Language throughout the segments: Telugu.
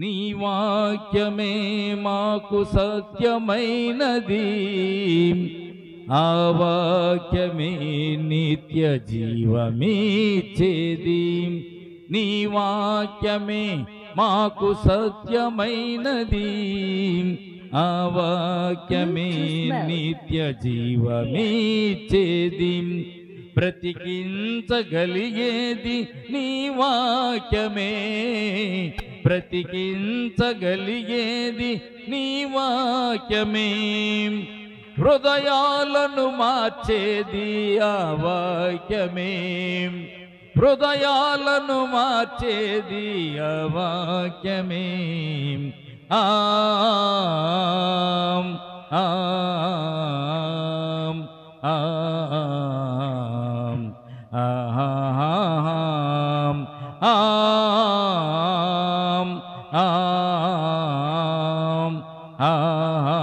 నీ వాక్యమే మాకు సత్యమైనది, ఆ వాక్యమే నిత్య జీవమిచ్చేది. నీ వాక్యమే మాకు సత్యమైనది, ఆ వాక్యమే నిత్య జీవమిచ్చేది. బ్రతికించగలిగేది నీ వాక్యమే, బ్రతికించగలిగేది నీ వాక్యమే. హృదయాలను మార్చేది ఆ వాక్యమే, హృదయాలను మార్చేది ఆ వాక్యమే. ఆం ఆం ఆం ఆం ఆం ఆం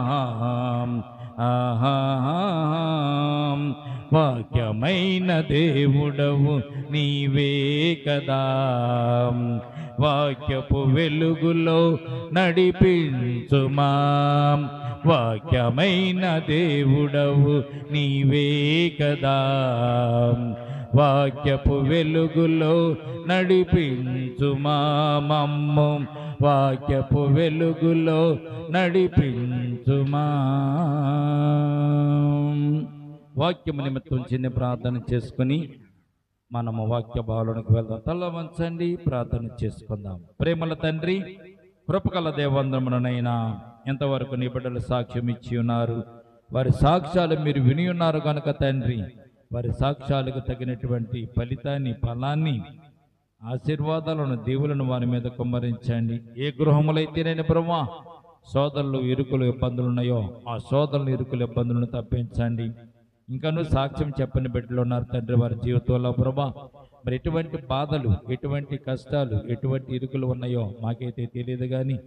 ఆం ఆం. వాక్యమైన దేవుడవు నీవే కదా, వాక్యపు వెలుగులో నడిపించుమా. వాక్యమైన దేవుడవు నీవే కదా, వాక్యపు వెలుగులో నడిపించుమా. మమ్ము వాక్యపు వెలుగులో నడిపించుమా. వాక్యము నిమిత్తం చిన్న ప్రార్థన చేసుకుని మనము వాక్య భావనకు వెళ్దాం. తల వంచండి, ప్రార్థన చేసుకుందాం. ప్రేమల తండ్రి, కృపగల దేవంద్రమునైనా ఎంతవరకు నీ బిడ్డలు సాక్ష్యం ఇచ్చి ఉన్నారు, వారి సాక్ష్యాలు మీరు విని ఉన్నారు కనుక తండ్రి, వారి సాక్ష్యాలకు తగినటువంటి ఫలితాన్ని, ఫలాన్ని, ఆశీర్వాదాలను, దీవులను వారి మీద కుమ్మరించండి. ఏ గృహములైతే నేను బ్రహ్మ సోదరులు ఇరుకులు ఇబ్బందులు ఉన్నాయో ఆ సోదరులు ఇరుకులు ఇబ్బందులను తప్పించండి. ఇంకాను సాక్ష్యం చెప్పని బిడ్డలు ఉన్నారు తండ్రి, వారి జీవితంలో ప్రభా మరి ఎటువంటి బాధలు, ఎటువంటి కష్టాలు, ఎటువంటి ఇరుకులు ఉన్నాయో మాకైతే తెలియదు కానీ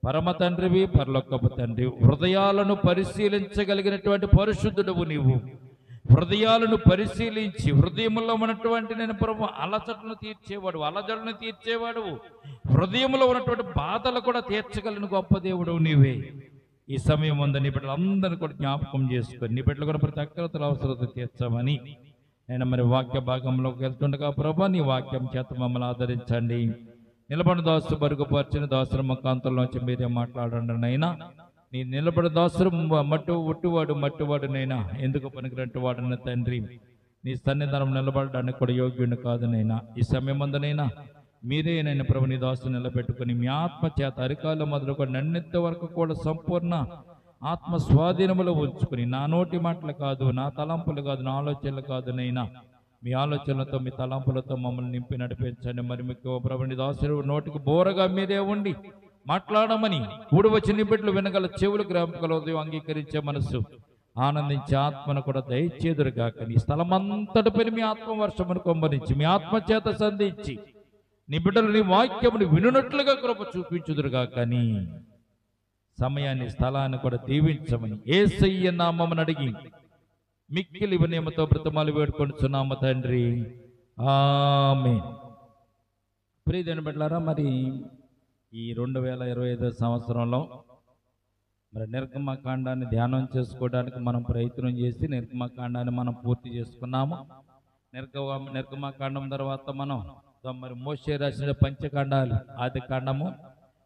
పరమ తండ్రివి, పరలోకపు తండ్రి, హృదయాలను పరిశీలించగలిగినటువంటి పరిశుద్ధుడవు నీవు. హృదయాలను పరిశీలించి హృదయంలో ఉన్నటువంటి నేను ప్రభు అలచటను తీర్చేవాడు, అలజడును తీర్చేవాడు, హృదయంలో ఉన్నటువంటి బాధలు కూడా తీర్చగలిగిన గొప్ప దేవుడు నీవే. ఈ సమయం ముందు నీ బిడ్డలందరినీ కూడా జ్ఞాపకం చేసుకొని నీ బిడ్డలు కూడా ప్రతి అక్కరతల అవసరత తీర్చమని నేను మరి వాక్య భాగంలోకి వెళ్తుండగా ప్రభా నీ వాక్యం చేత మమ్మల్ని ఆదరించండి. నిలబడి దాసు బరుగుపరిచిన దాసుల ముఖాంతంలోంచి మీరే మాట్లాడండి నైనా. నీ నిలబడి దాసులు మట్టివాడు నైనా, ఎందుకు పనికిరంటి వాడన్న తండ్రి, నీ సన్నిధానం నిలబడడానికి కూడా యోగ్యుని కాదు నైనా. ఈ సమయం ముందునైనా మీరే నైనా ప్రభు నీ దాసులు నిలబెట్టుకుని మీ ఆత్మ చేత అరికాల మొదలుకొని నన్నెత్త వరకు కూడా సంపూర్ణ ఆత్మ స్వాధీనములో ఉంచుకుని నా నోటి మాటలు కాదు, నా తలంపులు కాదు, నా ఆలోచనలు కాదు నైనా, మీ ఆలోచనలతో మీ తలంపులతో మమ్మల్ని నింపి నడిపించండి. మరి మీకు ప్రభు నీ దాసులు నోటికి బోరగా మీరే ఉండి మాట్లాడమని, కూడి వచ్చిన బిడ్డలు వినగల చెవులు, గ్రామకల ఉదయం అంగీకరించే మనసు, ఆనందించే ఆత్మను కూడా దయచేదురుగాక. నీ స్థలమంతటిపై మీ ఆత్మ వర్షమును కొమ్మరించి మీ ఆత్మ చేత సంధించి నీ బిడ్డలు నీ వాక్యమును వినున్నట్లుగా కృప చూపించుదురుగాక. నీ సమయాన్ని, స్థలాన్ని కూడా దీవించమని యేసయ్య నామమున అడిగి మిక్కిలి వినయముతో బ్రతమాలు వేడుకొనుచున్నాము తండ్రి, ఆమేన్. ప్రియమైన బిడ్డలారా, మరి ఈ 2025 సంవత్సరంలో మరి నిర్గమకాండాన్ని ధ్యానం చేసుకోవడానికి మనం ప్రయత్నం చేసి నిర్గమకాండాన్ని మనం పూర్తి చేసుకున్నాము. నిర్గమకాండం తర్వాత మనం మరి మోషే రాసిన పంచకాండాలు, ఆది కాండము,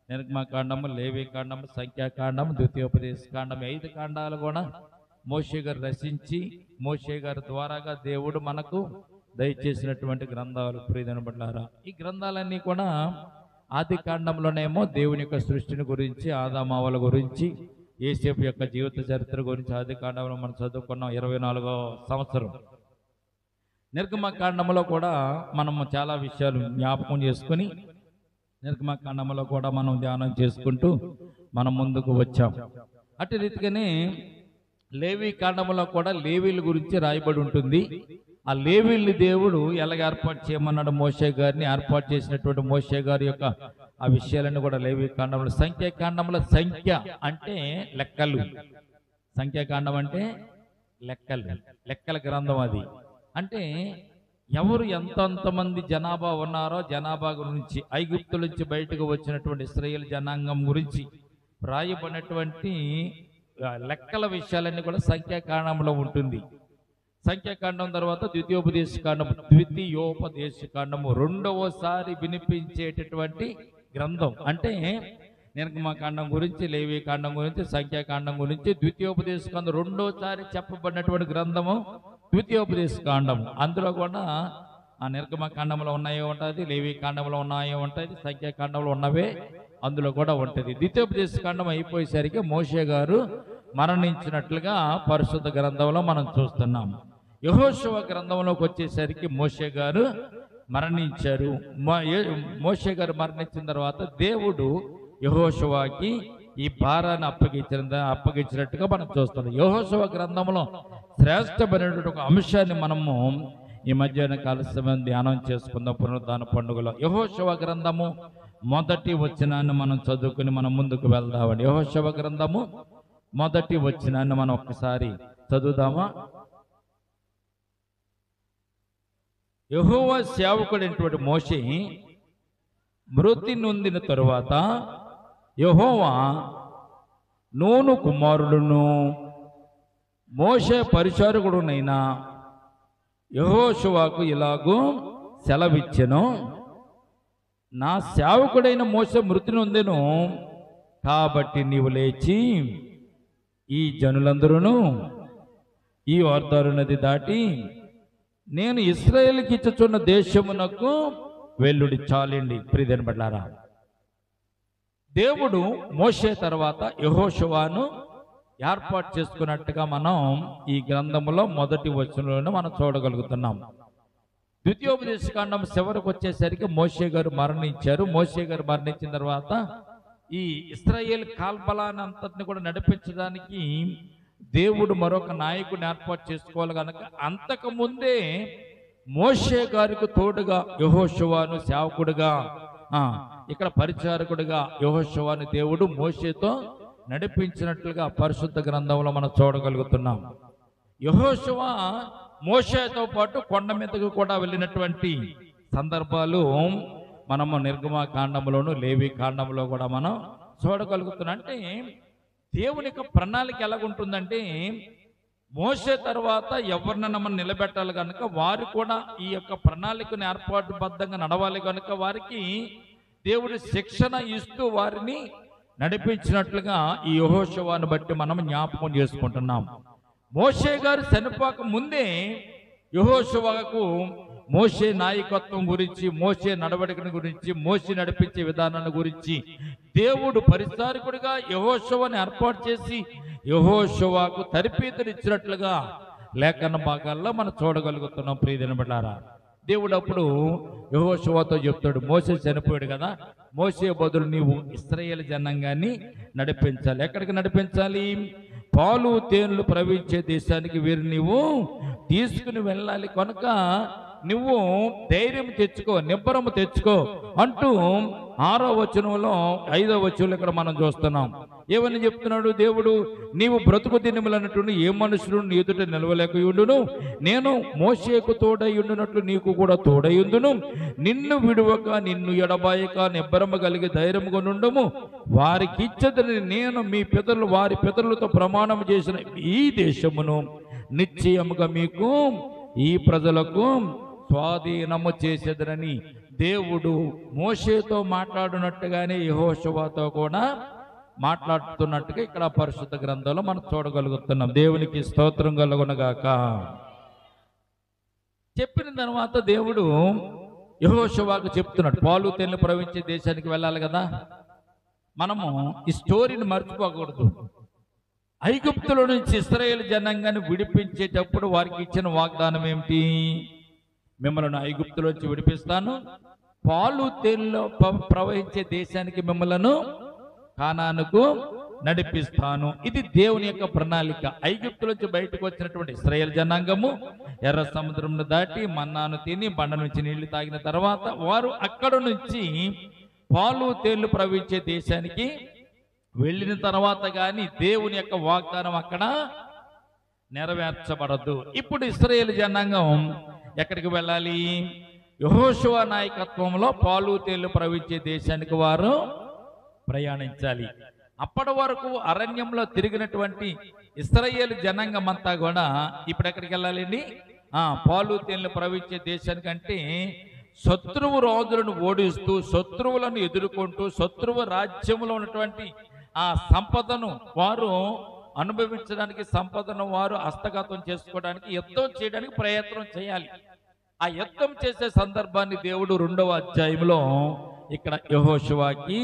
నిర్గమకాండము, లేవి కాండము, సంఖ్యాకాండము, ద్వితీయోపదేశ కాండము, 5 కాండాలు కూడా మోషే గారు రచించి మోషే గారి ద్వారాగా దేవుడు మనకు దయచేసినటువంటి గ్రంథాలు. ప్రియమైన బిడ్డలారా, ఈ గ్రంథాలన్నీ కూడా ఆది కాండంలోనేమో దేవుని యొక్క సృష్టిని గురించి, ఆదామావల గురించి, యేసేపు యొక్క జీవిత చరిత్ర గురించి ఆది కాండంలో మనం చదువుకున్నాం 24వ సంవత్సరం. నిర్గమకాండంలో కూడా మనము చాలా విషయాలు జ్ఞాపకం చేసుకుని నిర్గమకాండంలో కూడా మనం ధ్యానం చేసుకుంటూ మనం ముందుకు వచ్చాం. అట్టి రీతిగానే లేవి కాండంలో కూడా లేవీల గురించి రాయబడి ఉంటుంది. ఆ లేవీల్ని దేవుడు ఎలాగ ఏర్పాటు చేయమన్నాడు, మోషే గారిని ఏర్పాటు చేసినటువంటి మోషే గారి యొక్క ఆ విషయాలన్నీ కూడా లేవి కాండంలో. సంఖ్యాకాండంలో సంఖ్య అంటే లెక్కలు, సంఖ్యాకాండం అంటే లెక్కలు, లెక్కల గ్రంథం. అది అంటే ఎవరు ఎంతమంది జనాభా ఉన్నారో జనాభా గురించి, ఐగుప్తు నుంచి బయటకు వచ్చినటువంటి ఇశ్రాయేలు జనాంగం గురించి రాయబడినటువంటి లెక్కల విషయాలన్నీ కూడా సంఖ్యాకాండంలో ఉంటుంది. సంఖ్యాకాండం తర్వాత ద్వితీయోపదేశకాండము రెండవసారి వినిపించేటటువంటి గ్రంథం. అంటే నిర్గమకాండం గురించి, లేవి కాండం గురించి, సంఖ్యాకాండం గురించి, ద్వితీయోపదేశకాండం రెండోసారి చెప్పబడినటువంటి గ్రంథము ద్వితీయోపదేశకాండం. అందులో కూడా ఆ నిర్గమకాండంలో ఉన్నాయో ఉంటుంది, లేవి కాండంలో ఉన్నాయో ఉంటుంది, సంఖ్యాకాండంలో ఉన్నవే అందులో కూడా ఉంటుంది. ద్వితీయోపదేశకాండం అయిపోయేసరికి మోషే గారు మరణించినట్లుగా పరిశుద్ధ గ్రంథంలో మనం చూస్తున్నాం. యెహోషువ గ్రంథంలోకి వచ్చేసరికి మోషే గారు మరణించారు. మోషే గారు మరణించిన తర్వాత దేవుడు యెహోషువకి ఈ భారాన్ని అప్పగించినట్టుగా మనం చూస్తున్నాం. యెహోషువ గ్రంథంలో శ్రేష్టమైనటువంటి ఒక అంశాన్ని మనము ఈ మధ్యాహ్న కాల సమయం ధ్యానం చేసుకుందాం. పునరుద్ధాన పండుగలో యెహోషువ గ్రంథము మొదటి వచనాన్ని మనం చదువుకుని మనం ముందుకు వెళ్దామండి. యెహోషువ గ్రంథము మొదటి వచనాన్ని మనం ఒక్కసారి చదువుదామా? యెహోవా సేవకుడైనటువంటి మోషే మృతి నొందిన తరువాత యెహోవా నూను కుమారుడును మోషే పరిచారకుడునైన యెహోషువకు ఇలాగూ సెలవిచ్చెను, నా సేవకుడైన మోషే మృతి నొందెను కాబట్టి నీవు లేచి ఈ జనులందరూ ఈ యోర్దాను నది దాటి నేను ఇశ్రాయేలుకి ఇచ్చుచున్న దేశమునకు వెల్లుడి చాలండి. ప్రియమైన బిడ్డలారా, దేవుడు మోషే తర్వాత యెహోషువను ఏర్పాటు చేసుకున్నట్టుగా మనం ఈ గ్రంథములో మొదటి వచనంలోనే మనం చూడగలుగుతున్నాం. ద్వితీయోపదేశకాండం చివరికి వచ్చేసరికి మోషే గారు మరణించారు. మోషే గారు మరణించిన తర్వాత ఈ ఇశ్రాయేల్ కాల్బలాన్ని అంతటిని కూడా నడిపించడానికి దేవుడు మరొక నాయకుడిని ఏర్పాటు చేసుకోవాలి కనుక అంతకు ముందే మోషే గారికి తోడుగా యెహోషువను సేవకుడిగా, ఇక్కడ పరిచారకుడిగా యెహోషువను దేవుడు మోషేతో నడిపించినట్లుగా పరిశుద్ధ గ్రంథంలో మనం చూడగలుగుతున్నాం. యెహోషువ మోషేతో పాటు కొండ మీదకు కూడా వెళ్ళినటువంటి సందర్భాలు మనము నిర్గమకాండంలోను లేవి కాండంలో కూడా మనం చూడగలుగుతున్నాం. అంటే దేవుని యొక్క ప్రణాళిక ఎలాగుంటుందంటే మోషే తర్వాత ఎవరినైనా మనం నిలబెట్టాలి కనుక వారు కూడా ఈ యొక్క ప్రణాళికను ఏర్పాటుబద్ధంగా నడవాలి కనుక వారికి దేవుడి శిక్షణ ఇస్తూ వారిని నడిపించినట్లుగా ఈ యెహోషువను బట్టి మనం జ్ఞాపకం చేసుకుంటున్నాం. మోషే గారు చనిపోక ముందే యెహోషువకు మోషే నాయకత్వం గురించి, మోషే నడవడికను గురించి, మోషే నడిపించే విధానాన్ని గురించి దేవుడు పరిచారకుడిగా యెహోషువను ఏర్పాటు చేసి యెహోషువకు తరబీదులు ఇచ్చినట్లుగా లేఖన భాగాల్లో మనం చూడగలుగుతున్నాం. ప్రియమైన బిడ్డలారా, దేవుడు అప్పుడు యెహోషువతో చెప్తాడు, మోషే చనిపోయాడు కదా, మోషే బదులు నీవు ఇశ్రాయేలు జనాంగాన్ని నడిపించాలి. ఎక్కడికి నడిపించాలి? పాలు తేనెలు ప్రవహించే దేశానికి వీరు నీవు తీసుకుని వెళ్ళాలి కనుక నువ్వు ధైర్యం తెచ్చుకో, నిబ్బరము తెచ్చుకో అంటూ 6వ వచనంలో 5వ వచనంలో ఇక్కడ మనం చూస్తున్నాం. ఏమని చెప్తున్నాడు దేవుడు? నీవు బ్రతుకు దినములన్నట్టు ఏ మనుషులు నీ ఎదుట నిలవలేకయుండును, నేను మోషేకు తోడయుండునట్లు నీకు కూడా తోడయుందును, నిన్ను విడువక నిన్ను ఎడబాయక నిబ్బరము కలిగి ధైర్యముగా నుండము, వారికి ఇచ్చదని నేను మీ పితరులు వారి పితరులతో ప్రమాణం చేసిన ఈ దేశమును నిశ్చయముగా మీకు ఈ ప్రజలకు స్వాధీనము చేసేదరని దేవుడు మోషేతో మాట్లాడినట్టుగానే యెహోషువతో కూడా మాట్లాడుతున్నట్టుగా ఇక్కడ పరిశుద్ధ గ్రంథంలో మనం చూడగలుగుతున్నాం. దేవునికి స్తోత్రం కలుగునగాక. చెప్పిన తర్వాత దేవుడు యెహోషువకు చెప్తున్నాడు, పాలు తేనెలు ప్రవహించే దేశానికి వెళ్ళాలి కదా. మనము ఈ స్టోరీని మర్చిపోకూడదు. ఐగుప్తుల నుంచి ఇశ్రాయేలు జనాంగాన్ని విడిపించేటప్పుడు వారికి ఇచ్చిన వాగ్దానం ఏమిటి? మిమ్మల్ని ఐగుప్తులోంచి విడిపిస్తాను, పాలు తేనెలు ప్రవహించే దేశానికి మిమ్మలను కానానుకు నడిపిస్తాను. ఇది దేవుని యొక్క ప్రణాళిక. ఐగుప్తులోంచి బయటకు వచ్చినటువంటి ఇశ్రాయేలు జనాంగము ఎర్ర సముద్రంను దాటి మన్నాను తిని బండ నుంచి నీళ్లు తాగిన తర్వాత వారు అక్కడ నుంచి పాలు తేనెలు ప్రవహించే దేశానికి వెళ్ళిన తర్వాత కానీ దేవుని యొక్క వాగ్దానం అక్కడ నెరవేర్చబడదు. ఇప్పుడు ఇశ్రాయేలు జనాంగం ఎక్కడికి వెళ్ళాలి? యెహోషువ నాయకత్వంలో పాలు తేళ్లు ప్రవహించే దేశానికి వారు ప్రయాణించాలి. అప్పటి వరకు అరణ్యంలో తిరిగినటువంటి ఇశ్రాయేలు జనాంగం అంతా కూడా ఇప్పుడు ఎక్కడికి వెళ్ళాలండి? పాలు తేళ్లు ప్రవహించే దేశానికంటే శత్రువు రాజులను ఓడిస్తూ, శత్రువులను ఎదుర్కొంటూ, శత్రువు రాజ్యంలో ఉన్నటువంటి ఆ సంపదను వారు అనుభవించడానికి, సంపదను వారు హస్తగతం చేసుకోవడానికి, యుద్ధం చేయడానికి ప్రయత్నం చేయాలి. ఆ యుద్ధం చేసే సందర్భాన్ని దేవుడు 2వ అధ్యాయంలో ఇక్కడ యెహోషువకి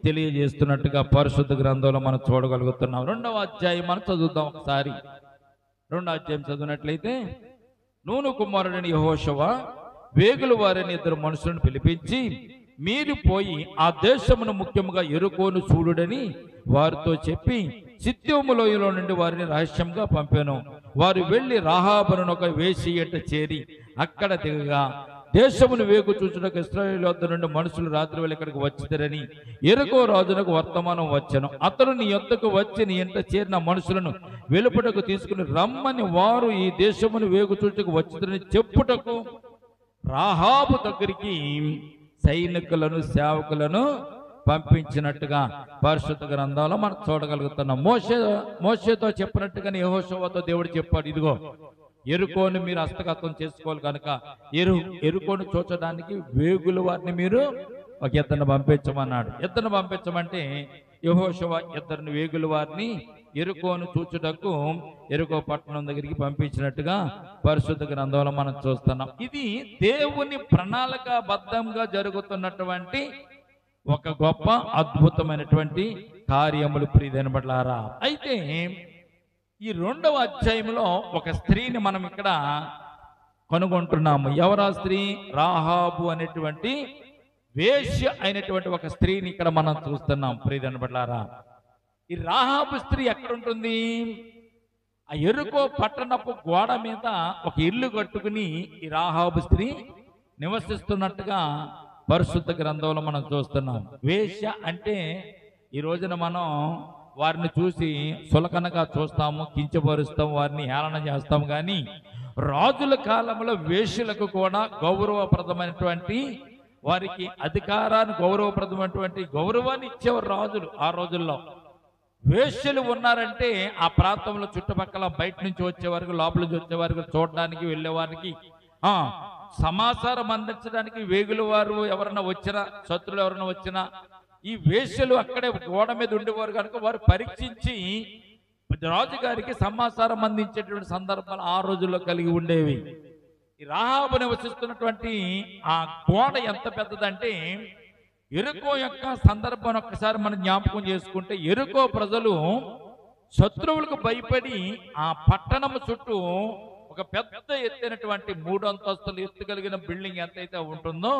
తెలియజేస్తున్నట్టుగా పరిశుద్ధ గ్రంథంలో మనం చూడగలుగుతున్నాం. 2వ అధ్యాయం మనం చదువుతాం ఒకసారి. 2వ అధ్యాయం చదివినట్లయితే, నూను కుమారుడైన యెహోషువ వేగుల వారిని 2 మనుషులను పిలిపించి, మీరు పోయి ఆ దేశమును ముఖ్యముగా యెరికోను చూడుడని వారితో చెప్పి సిత్తెము లోయలో నుండి వారిని రహస్యంగా పంపాను. వారు వెళ్లి రాహాబును ఒక వేశ్య ఎట్ట చేరి అక్కడ దిగగా దేశమును వేగు చూచుటకు ఇశ్రాయేలు వద్ద నుండి మనుషులు రాత్రి వేళ ఇక్కడికి వచ్చిద్దరని యెరికో రాజునకు వర్తమానం వచ్చెను. అతడు నీ యొద్దకు వచ్చి నీ ఇంట చేరిన మనుషులను వెలుపటకు తీసుకుని రమ్మని వారు ఈ దేశమును వేగు చూచుటకు వచ్చిద్దరని చెప్పుటకు రాహాబు దగ్గరికి సైనికులను, సేవకులను పంపించినట్టుగా పరిశుద్ధ గ్రంథంలో మనం చూడగలుగుతున్నాం. మోషేతో చెప్పినట్టుగానే యెహోషువతో దేవుడు చెప్పాడు, ఇదిగో యెరికోను మీరు హస్తగతం చేసుకోవాలి కనుక యెరికోను చూచడానికి వేగుల వారిని మీరు ఒక ఇద్దరిని పంపించమన్నాడు. ఇద్దరిని పంపించమంటే యెహోషువ 2 వేగుల వారిని యెరికోను చూచుటకు యెరికో పట్టణం దగ్గరికి పంపించినట్టుగా పరిశుద్ధ గ్రంథంలో మనం చూస్తున్నాం. ఇది దేవుని ప్రణాళికాబద్ధంగా జరుగుతున్నటువంటి ఒక గొప్ప అద్భుతమైనటువంటి కార్యములు ప్రియమైన బిడ్డలారా. అయితే ఈ 2వ అధ్యాయంలో ఒక స్త్రీని మనం ఇక్కడ కనుగొంటున్నాము. ఎవరా స్త్రీ? రాహాబు అనేటువంటి వేశ్య అయినటువంటి ఒక స్త్రీని ఇక్కడ మనం చూస్తున్నాం ప్రియమైన బిడ్డలారా. ఈ రాహాబు స్త్రీ ఎక్కడుంటుంది? ఆ యెరికో పట్టణపు గోడ మీద ఒక ఇల్లు కట్టుకుని ఈ రాహాబు స్త్రీ నివసిస్తున్నట్టుగా పరిశుద్ధ గ్రంథంలో మనం చూస్తున్నాం. వేశ్య అంటే ఈ రోజున మనం వారిని చూసి సులకనగా చూస్తాము, కించపరుస్తాము, వారిని హేళన చేస్తాము. కానీ రాజుల కాలంలో వేశ్యలకు కూడా గౌరవప్రదమైనటువంటి, వారికి అధికారాన్ని గౌరవప్రదమైనటువంటి గౌరవాన్ని ఇచ్చేవారు రాజులు. ఆ రోజుల్లో వేశ్యలు ఉన్నారంటే ఆ ప్రాంతంలో చుట్టుపక్కల బయట నుంచి వచ్చేవారికి, లోపల నుంచి వచ్చేవారికి, చూడడానికి వెళ్ళేవారికి, సమాచారం అందించడానికి వేగుల వారు ఎవరైనా వచ్చినా, శత్రులు ఎవరైనా వచ్చినా ఈ వేశ్యలు అక్కడే గోడ మీద ఉండేవారు కనుక వారు పరీక్షించి రాజుగారికి సమాచారం అందించేటువంటి సందర్భాలు ఆ రోజుల్లో కలిగి ఉండేవి. ఈ రాహాబు నివసిస్తున్నటువంటి ఆ గోడ ఎంత పెద్దదంటే, యెరికో యొక్క సందర్భాన్ని ఒక్కసారి మనం జ్ఞాపకం చేసుకుంటే, యెరికో ప్రజలు శత్రువులకు భయపడి ఆ పట్టణము చుట్టూ ఒక పెద్ద ఎత్తైనటువంటి 3 అంతస్తులు ఎత్తు కలిగిన బిల్డింగ్ ఎంతైతే ఉంటుందో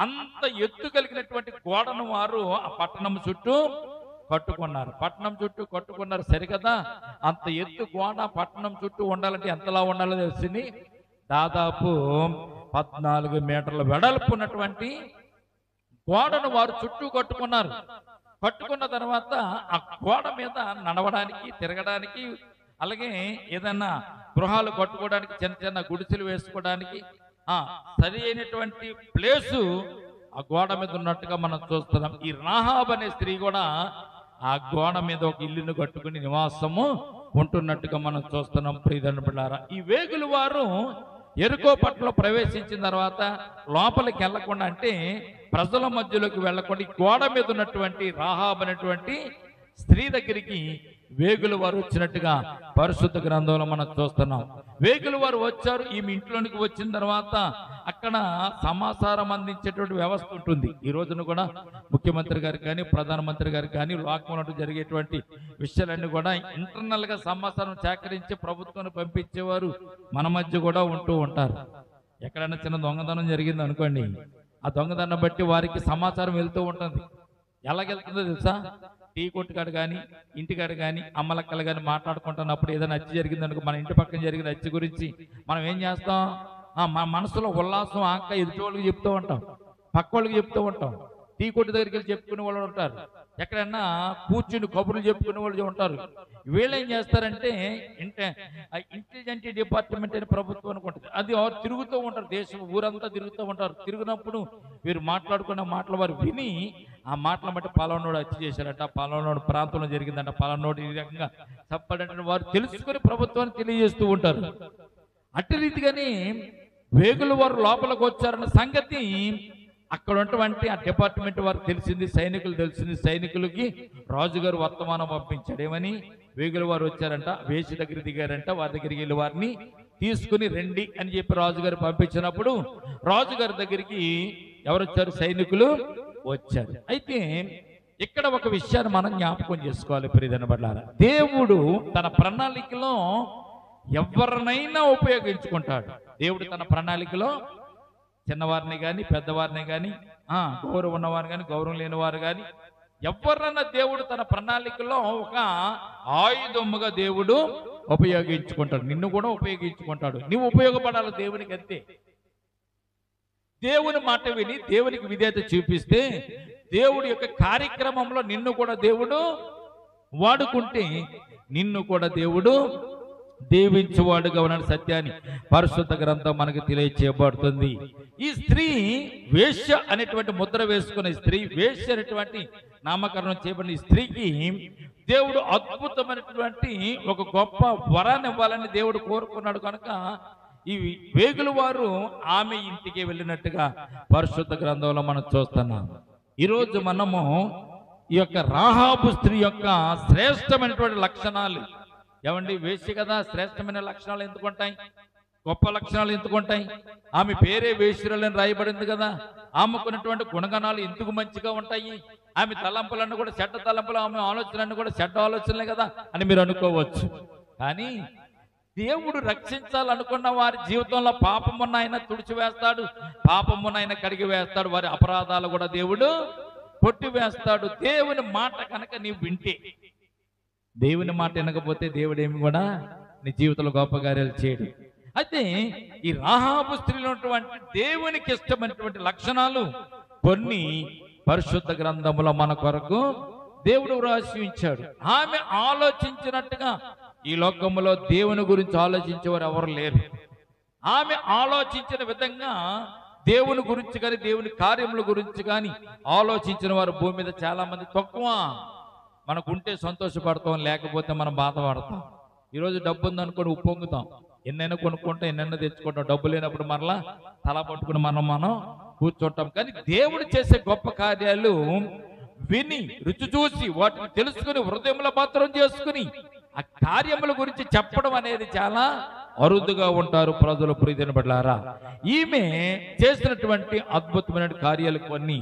అంత ఎత్తు కలిగినటువంటి గోడను వారు ఆ పట్టణం చుట్టూ కట్టుకున్నారు. పట్టణం చుట్టూ కట్టుకున్నారు సరికదా. అంత ఎత్తు గోడ పట్టణం చుట్టూ ఉండాలంటే ఎంతలా ఉండాలో తెలిసింది. దాదాపు 14 మీటర్ల వెడల్పు ఉన్నటువంటి గోడను వారు చుట్టూ కట్టుకున్నారు. కట్టుకున్న తర్వాత ఆ గోడ మీద నడవడానికి, తిరగడానికి, అలాగే ఏదన్నా గృహాలు కట్టుకోవడానికి, చిన్న చిన్న గుడిసెలు వేసుకోవడానికి సరి అయినటువంటి ప్లేసు ఆ గోడ మీద ఉన్నట్టుగా మనం చూస్తున్నాం. ఈ రాహాబ్ అనే స్త్రీ కూడా ఆ గోడ మీద ఒక ఇల్లును కట్టుకుని నివాసము ఉంటున్నట్టుగా మనం చూస్తున్నాం. ప్రియమైన బిడ్డలారా, ఈ వేగుల వారు యెరికో పట్టణంలో ప్రవేశించిన తర్వాత లోపలికి వెళ్లకుండా, అంటే ప్రజల మధ్యలోకి వెళ్లకుండా గోడ మీద ఉన్నటువంటి రాహాబ్ అనేటువంటి స్త్రీ దగ్గరికి వేగుల వారు వచ్చినట్టుగా పరిశుద్ధ గ్రంథంలో మనం చూస్తున్నాం. వేగుల వారు వచ్చారు. ఈమె ఇంట్లోనికి వచ్చిన తర్వాత అక్కడ సమాచారం అందించేటువంటి వ్యవస్థ ఉంటుంది. ఈ రోజున కూడా ముఖ్యమంత్రి గారు కానీ, ప్రధానమంత్రి గారు కానీ, లోకంలో జరిగేటువంటి విషయాలన్నీ కూడా ఇంటర్నల్ గా సమాచారం సేకరించి ప్రభుత్వాన్ని పంపించేవారు మన మధ్య కూడా ఉంటూ ఉంటారు. ఎక్కడైనా చిన్న దొంగతనం జరిగింది అనుకోండి, ఆ దొంగతనం బట్టి వారికి సమాచారం వెళ్తూ ఉంటుంది. ఎలాగెళ్తుందో తెలుసా? టీ కొట్టుకాడు కానీ, ఇంటికాడు కానీ, అమ్మలక్కలు కానీ మాట్లాడుకుంటున్నప్పుడు ఏదైనా హత్య జరిగిందనుకో, మన ఇంటి పక్కన జరిగిన హత్య గురించి మనం ఏం చేస్తాం? మన మనసులో ఉల్లాసం, ఆంక ఎదుటి వాళ్ళకి చెప్తూ ఉంటాం, పక్క వాళ్ళకి చెప్తూ ఉంటాం. టీ కొట్టు దగ్గరికి వెళ్ళి చెప్పుకునే వాళ్ళు ఉంటారు. ఎక్కడన్నా కూర్చుని కబుర్లు చెప్పుకునే వాళ్ళు ఉంటారు. వీళ్ళు ఏం చేస్తారంటే ఇంటెలిజెంట్ డిపార్ట్మెంట్ అని ప్రభుత్వం అనుకుంటుంది, అది తిరుగుతూ ఉంటారు, దేశం ఊరంతా తిరుగుతూ ఉంటారు. తిరిగినప్పుడు వీరు మాట్లాడుకున్న మాటలు వారు విని ఆ మాటలు బట్టి పలానోడు హత్య చేశారట, పలానోడు ప్రాంతంలో జరిగిందంట, పలానోడు ఈ రకంగా తప్పడంటే వారు తెలుసుకుని ప్రభుత్వాన్ని తెలియజేస్తూ ఉంటారు. అట్టి రీతిగానే వేగుల వారు లోపలికి వచ్చారన్న సంగతి అక్కడ ఉన్నటువంటి ఆ డిపార్ట్మెంట్ వారికి తెలిసింది, సైనికులు తెలిసింది. సైనికులకి రాజుగారు వర్తమానం పంపించాడు, ఏమని? వేగుల వారు వచ్చారంట, వేసి దగ్గర దిగారంట, వారి దగ్గరికి వెళ్ళి వారిని తీసుకుని రండి అని చెప్పి రాజుగారు పంపించినప్పుడు రాజుగారి దగ్గరికి ఎవరు వచ్చారు? సైనికులు వచ్చారు. అయితే ఇక్కడ ఒక విషయాన్ని మనం జ్ఞాపకం చేసుకోవాలి ప్రియమైన బిడ్డలారా. దేవుడు తన ప్రణాళికలో ఎవరినైనా ఉపయోగించుకుంటాడు. దేవుడు తన ప్రణాళికలో చిన్నవారిని కానీ పెద్దవారిని కానీ గౌరవం ఉన్నవారు కానీ గౌరవం లేని వారు కానీ ఎవరినైనా దేవుడు తన ప్రణాళికలో ఒక ఆయుధముగా దేవుడు ఉపయోగించుకుంటాడు. నిన్ను కూడా ఉపయోగించుకుంటాడు. నువ్వు ఉపయోగపడాలి దేవునికి, అంతే. దేవుని మాట విని దేవునికి విధేయత చూపిస్తే దేవుడి యొక్క కార్యక్రమంలో నిన్ను కూడా దేవుడు వాడుకుంటే నిన్ను కూడా దేవుడు దీవించువాడుగా ఉన్న సత్యాన్ని పరిశుద్ధ గ్రంథం మనకు తెలియచేయబడుతుంది. ఈ స్త్రీ వేశ్య అనేటువంటి ముద్ర వేసుకున్న స్త్రీ, వేశ్య అనేటువంటి నామకరణం చేయబడిన ఈ స్త్రీకి దేవుడు అద్భుతమైనటువంటి ఒక గొప్ప వరాన్ని ఇవ్వాలని దేవుడు కోరుకున్నాడు. కనుక ఈ వేగుల వారు ఆమె ఇంటికి వెళ్ళినట్టుగా పరిశుద్ధ గ్రంథంలో మనం చూస్తున్నాం. ఈరోజు మనము ఈ యొక్క రాహాబు స్త్రీ యొక్క శ్రేష్టమైనటువంటి లక్షణాలు, ఏమండి, వేశ్య కదా, శ్రేష్టమైన లక్షణాలు ఎందుకుంటాయి? గొప్ప లక్షణాలు ఎందుకుంటాయి? ఆమె పేరే వేశ్యలని రాయబడింది కదా. ఆమెకున్నటువంటి గుణగణాలు ఎందుకు మంచిగా ఉంటాయి? ఆమె తలంపులన్నీ కూడా చెడ్డ తలంపులు, ఆమె ఆలోచనలన్నీ కూడా చెడ్డ ఆలోచనలే కదా అని మీరు అనుకోవచ్చు. కానీ దేవుడు రక్షించాలనుకున్న వారి జీవితంలో పాపమున్న ఆయన తుడిచివేస్తాడు, పాపమున్న ఆయన కడిగి వేస్తాడు, వారి అపరాధాలు కూడా దేవుడు కొట్టివేస్తాడు. దేవుని మాట కనుక నీవు వింటే, దేవుని మాట వినకపోతే దేవుడు ఏమి కూడా నీ జీవితంలో గొప్ప కార్యాలు చేయడు. అయితే ఈ రాహాబు స్త్రీలో ఉన్నటువంటి దేవునికి ఇష్టమైనటువంటి లక్షణాలు కొన్ని పరిశుద్ధ గ్రంథములో మన కొరకు దేవుడు రాసి ఉంచాడు. ఆమె ఆలోచించినట్టుగా ఈ లోకములో దేవుని గురించి ఆలోచించేవారు ఎవరు లేరు. ఆమె ఆలోచించిన విధంగా దేవుని గురించి కానీ దేవుని కార్యముల గురించి కానీ ఆలోచించిన వారు భూమి మీద చాలా మంది తక్కువ. మనకుంటే సంతోషపడతాం, లేకపోతే మనం బాధపడతాం. ఈరోజు డబ్బు ఉందనుకొని ఉప్పొంగుతాం, ఎన్నైనా కొనుక్కుంటాం, ఎన్నైనా తెచ్చుకుంటాం. డబ్బు లేనప్పుడు మరలా తల పట్టుకుని మనం కూర్చుంటాం. కానీ దేవుడు చేసే గొప్ప కార్యాలు విని రుచి చూసి వాటిని తెలుసుకుని హృదయంలో భద్రం చేసుకుని ఆ కార్యముల గురించి చెప్పడం అనేది చాలా అరుదుగా ఉంటారు ప్రజలు. ప్రియమైన బిడ్డలారా, ఈమె చేసినటువంటి అద్భుతమైన కార్యాలు కొన్ని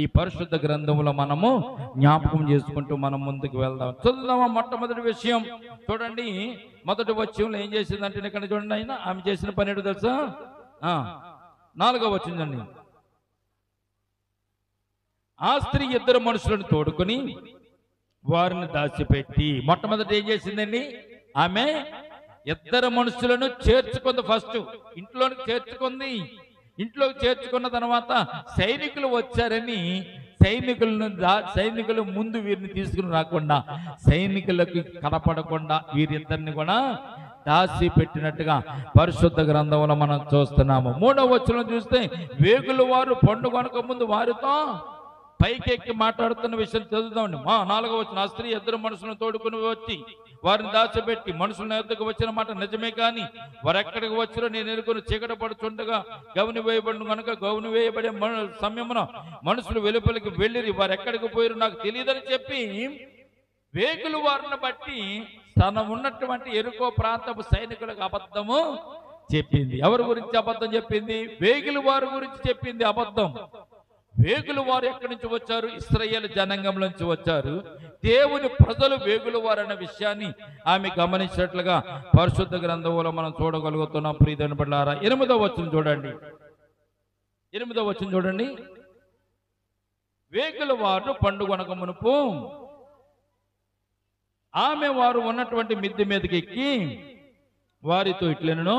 ఈ పరిశుద్ధ గ్రంథంలో మనము జ్ఞాపకం చేసుకుంటూ మనం ముందుకు వెళ్దాం. చదువుదామా? మొట్టమొదటి విషయం చూడండి. మొదటి వచనంలో ఏం చేసిందంటే, ఇక్కడ చూడండి, ఆయన ఆమె చేసిన పని ఏంటో తెలుసా? 4వ వచనం. ఆ స్త్రీ ఇద్దరు మనుషులను తోడుకొని వారిని దాచిపెట్టి, మొట్టమొదటి ఏం చేసిందండి? ఆమె ఇద్దరు మనుషులను చేర్చుకుంది. ఫస్ట్ ఇంట్లోకి చేర్చుకుంది. ఇంట్లోకి చేర్చుకున్న తర్వాత సైనికులు వచ్చారని సైనికులు ముందు వీరిని తీసుకుని రాకుండా, సైనికులకు కనపడకుండా వీరిద్దరిని కూడా దాచి పెట్టినట్టుగా పరిశుద్ధ గ్రంథంలో మనం చూస్తున్నాము. 3వ వచనం చూస్తే, వేగుల వారు పండుగ ముందు వారితో పైకెక్కి మాట్లాడుతున్న విషయం చదువుదామండి. 4వ వచనం. ఆ స్త్రీ ఇద్దరు మనుషులను తోడుకుని వచ్చి వారిని దాచిపెట్టి, మనుషుల ఎద్దకు వచ్చిన మాట నిజమే కానీ వారు ఎక్కడికి వచ్చారో నేను ఎరుగును, చీకటి పడుచుండగా గౌని వేయబడిన కనుక గౌని వేయబడే సమయమున మనుషులు వెలుపలికి వెళ్ళిరి, వారు ఎక్కడికి పోయారు నాకు తెలియదని చెప్పి వేగుల వారిని బట్టి తన ఉన్నటువంటి ఎరుకో ప్రాంతపు సైనికులకు అబద్ధము చెప్పింది. ఎవరి గురించి అబద్ధం చెప్పింది? వేగుల వారి గురించి చెప్పింది అబద్ధం. వేగుల వారు ఎక్కడి నుంచి వచ్చారు? ఇశ్రాయేలు జనాంగం నుంచి వచ్చారు. దేవుని ప్రజలు వేగుల వారు అనే విషయాన్ని ఆమె గమనించినట్లుగా పరిశుద్ధ గ్రంథంలో మనం చూడగలుగుతున్నాం. ప్రియమైన బిడ్డలారా, 8వ వచనం చూడండి. 8వ వచనం చూడండి. వేగుల వారు పండుగనక మునుపు ఆమె వారు ఉన్నటువంటి మిద్దె మీదకి ఎక్కి వారితో ఇట్లనను,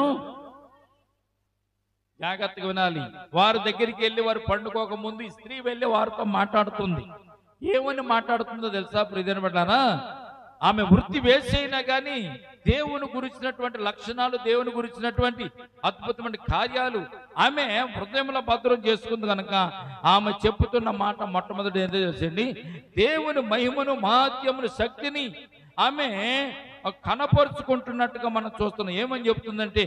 జాగ్రత్తగా వినాలి, వారి దగ్గరికి వెళ్ళి వారు పండుకోక ముందు ఈ స్త్రీ వెళ్ళి వారితో మాట్లాడుతుంది. ఏమని మాట్లాడుతుందో తెలుసా ప్రియమైన బిడ్డలారా? ఆమె వృత్తి వేసైనా కానీ దేవుని గురించినటువంటి లక్షణాలు, దేవుని గురించినటువంటి అద్భుతమైన కార్యాలు ఆమె హృదయంలో భద్రం చేసుకుంది కనుక ఆమె చెప్పుతున్న మాట మొట్టమొదటి ఏంటో తెలుసండి, దేవుని మహిమను, మహాత్యమును, శక్తిని ఆమె కనపరుచుకుంటున్నట్టుగా మనం చూస్తున్నాం. ఏమని చెప్తుందంటే,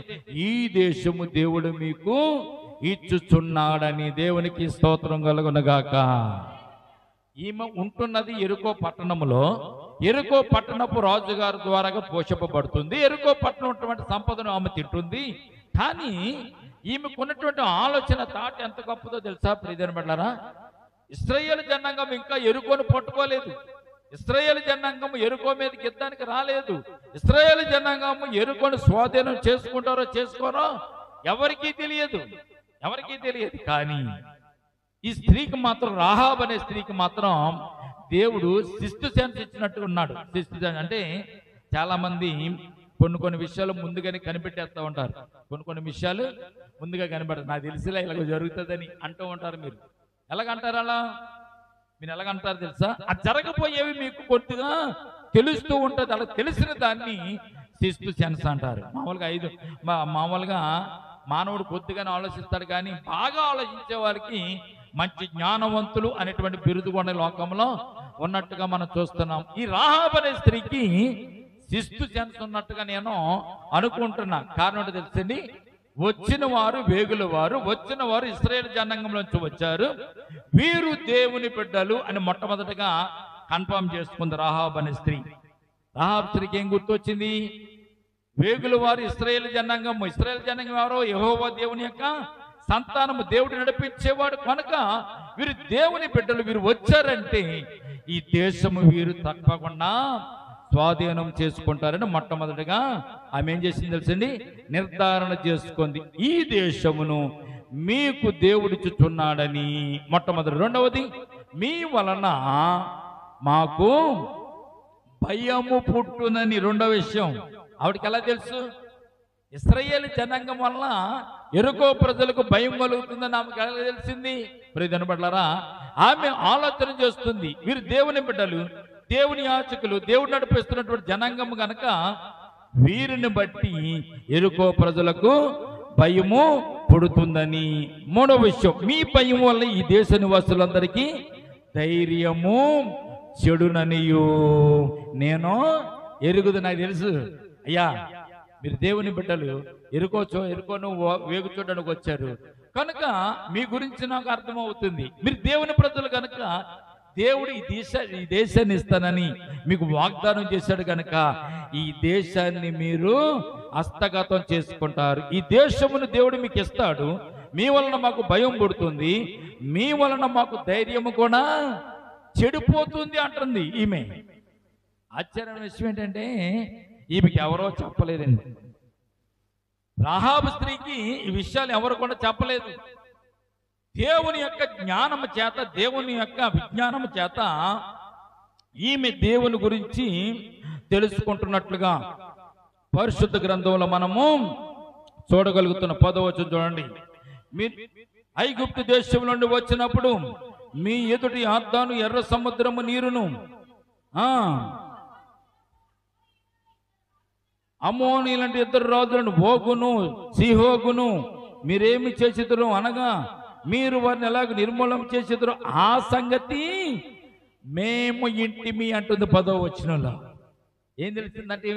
ఈ దేశము దేవుడు మీకు ఇచ్చుచున్నాడని. దేవునికి స్తోత్రం కలుగునగాక. ఈమె ఉంటున్నది ఎరుకో పట్టణంలో. ఎరుకో పట్టణపు రాజుగారి ద్వారాగా పోషింపబడుతుంది. ఎరుకో పట్టణం ఉన్నటువంటి సంపదను ఆమె తింటుంది. కానీ ఈమెకున్నటువంటి ఆలోచన తాట ఎంత గొప్పదో తెలుసా ప్రియమైన బిడ్డలారా? ఇశ్రాయేలు జనాంగం ఇంకా ఎరుకోను పట్టుకోలేదు. ఇశ్రాయేలు జనాంగం ఎరుకో మీదకి యుద్ధానికి రాలేదు. ఇశ్రాయేలు జనాంగం ఎరుకోను స్వాధీనం చేసుకుంటారో చేసుకోరో ఎవరికీ తెలియదు, ఎవరికీ తెలియదు. కానీ ఈ స్త్రీకి మాత్రం, రాహాబ్ అనే స్త్రీకి మాత్రం దేవుడు సిక్స్త్ సెన్స్ ఇచ్చినట్టు ఉన్నాడు. సిక్స్త్ సెన్స్ అంటే చాలా మంది కొన్ని విషయాలు ముందుగానే కనిపెట్టేస్తూ ఉంటారు. కొన్ని విషయాలు ముందుగా కనిపెడతారు. నాకు తెలిసిలా ఇలాగ జరుగుతుందని అంటూ ఉంటారు. మీరు ఎలాగంటారు? అలా మీరు ఎలాగంటారు తెలుసా? అది జరగబోయేవి మీకు కొద్దిగా తెలుస్తూ ఉంటుంది. అలా తెలిసిన దాన్ని సిక్స్త్ సెన్స్ అంటారు. మామూలుగా మానవుడు కొద్దిగానే ఆలోచిస్తాడు, కానీ బాగా ఆలోచించే వారికి మంచి జ్ఞానవంతులు అనేటువంటి బిరుదు కూడా లోకంలో ఉన్నట్టుగా మనం చూస్తున్నాం. ఈ రాహాబ్ అనే స్త్రీకి సిక్స్త్ సెన్స్ ఉన్నట్టుగా నేను అనుకుంటున్నా. కారణం తెలుసండి, వచ్చిన వారు వేగుల వారు, వచ్చిన వారు ఇశ్రాయేలు జనాంగంలోంచి వచ్చారు, వీరు దేవుని బిడ్డలు అని మొట్టమొదటిగా కన్ఫర్మ్ చేసుకుంది రాహాబ్ అనే స్త్రీ. రాహాబ్ స్త్రీకి ఏం గుర్తొచ్చింది? వేగుల వారు ఇశ్రాయేలు జనాంగం. ఇశ్రాయేలు జనాంగం ఎవరో? యెహోవా దేవుని యొక్క సంతానము, దేవుడు నడిపించేవాడు కనుక వీరు దేవుని బిడ్డలు. వీరు వచ్చారంటే ఈ దేశము వీరు తప్పకుండా స్వాధీనం చేసుకుంటారని మొట్టమొదటిగా ఆమె ఏం చేసింది తెలుసండి? నిర్ధారణ చేసుకుంది. ఈ దేశమును మీకు దేవుడిచ్చుచున్నాడని మొట్టమొదటి. రెండవది, మీ వలన మాకు భయము పుట్టునని. రెండవ విషయం, ఆవిడకి ఎలా తెలుసు? ఇశ్రాయేలు జనాంగం వలన ఎరుకో ప్రజలకు భయం కలుగుతుందని ఆమెకు ఎలా తెలిసింది? ప్రియమైన బిడ్డలారా, ఆమె ఆలోచన చేస్తుంది, వీరు దేవుని బిడ్డలు, దేవుని యాచకులు, దేవుడు నడిపిస్తున్నటువంటి జనాంగం గనక వీరిని బట్టి ఎరుకో ప్రజలకు భయము పుడుతుందని. మూడవ విషయం, మీ భయం వల్ల ఈ దేశ నివాసులందరికీ ధైర్యము చెడుననియు నేను ఎరుగుదు. నాకు తెలుసు అయ్యా, మీరు దేవుని బిడ్డలు, ఎరుకోను వేగు చూడడానికి వచ్చారు కనుక మీ గురించి నాకు అర్థమవుతుంది. మీరు దేవుని ప్రజలు కనుక దేవుడు ఈ దేశాన్ని ఇస్తానని మీకు వాగ్దానం చేశాడు కనుక ఈ దేశాన్ని మీరు హస్తగతం చేసుకుంటారు. ఈ దేశమును దేవుడు మీకు ఇస్తాడు. మీ వలన మాకు భయం పుడుతుంది, మీ వలన మాకు ధైర్యము కూడా చెడిపోతుంది అంటుంది ఈమె. ఆశ్చర్యమైన విషయం ఏంటంటే, ఈమెకి ఎవరో చెప్పలేదండి. రాహాబు స్త్రీకి ఈ విషయాలు ఎవరు కూడా చెప్పలేదు. దేవుని యొక్క జ్ఞానము చేత, దేవుని యొక్క విజ్ఞానము చేత ఈమె దేవుని గురించి తెలుసుకుంటున్నట్లుగా పరిశుద్ధ గ్రంథంలో మనము చూడగలుగుతున్న 10వ వచనం చూడండి. మీ ఐగుప్తు దేశం నుండి వచ్చినప్పుడు మీ ఎదుటి యొర్దాను ఎర్ర సముద్రము నీరును అమ్మోనీలంటే ఇద్దరు రాజులను, ఓగును సీహోగును మీరేమి చేసిద్దరు అనగా మీరు వారిని ఎలాగ నిర్మూలన చేసిద్దరు ఆ సంగతి మేము ఇంటిమి అంటుంది 10వ వచనంలో. ఏం తెలుస్తుందంటే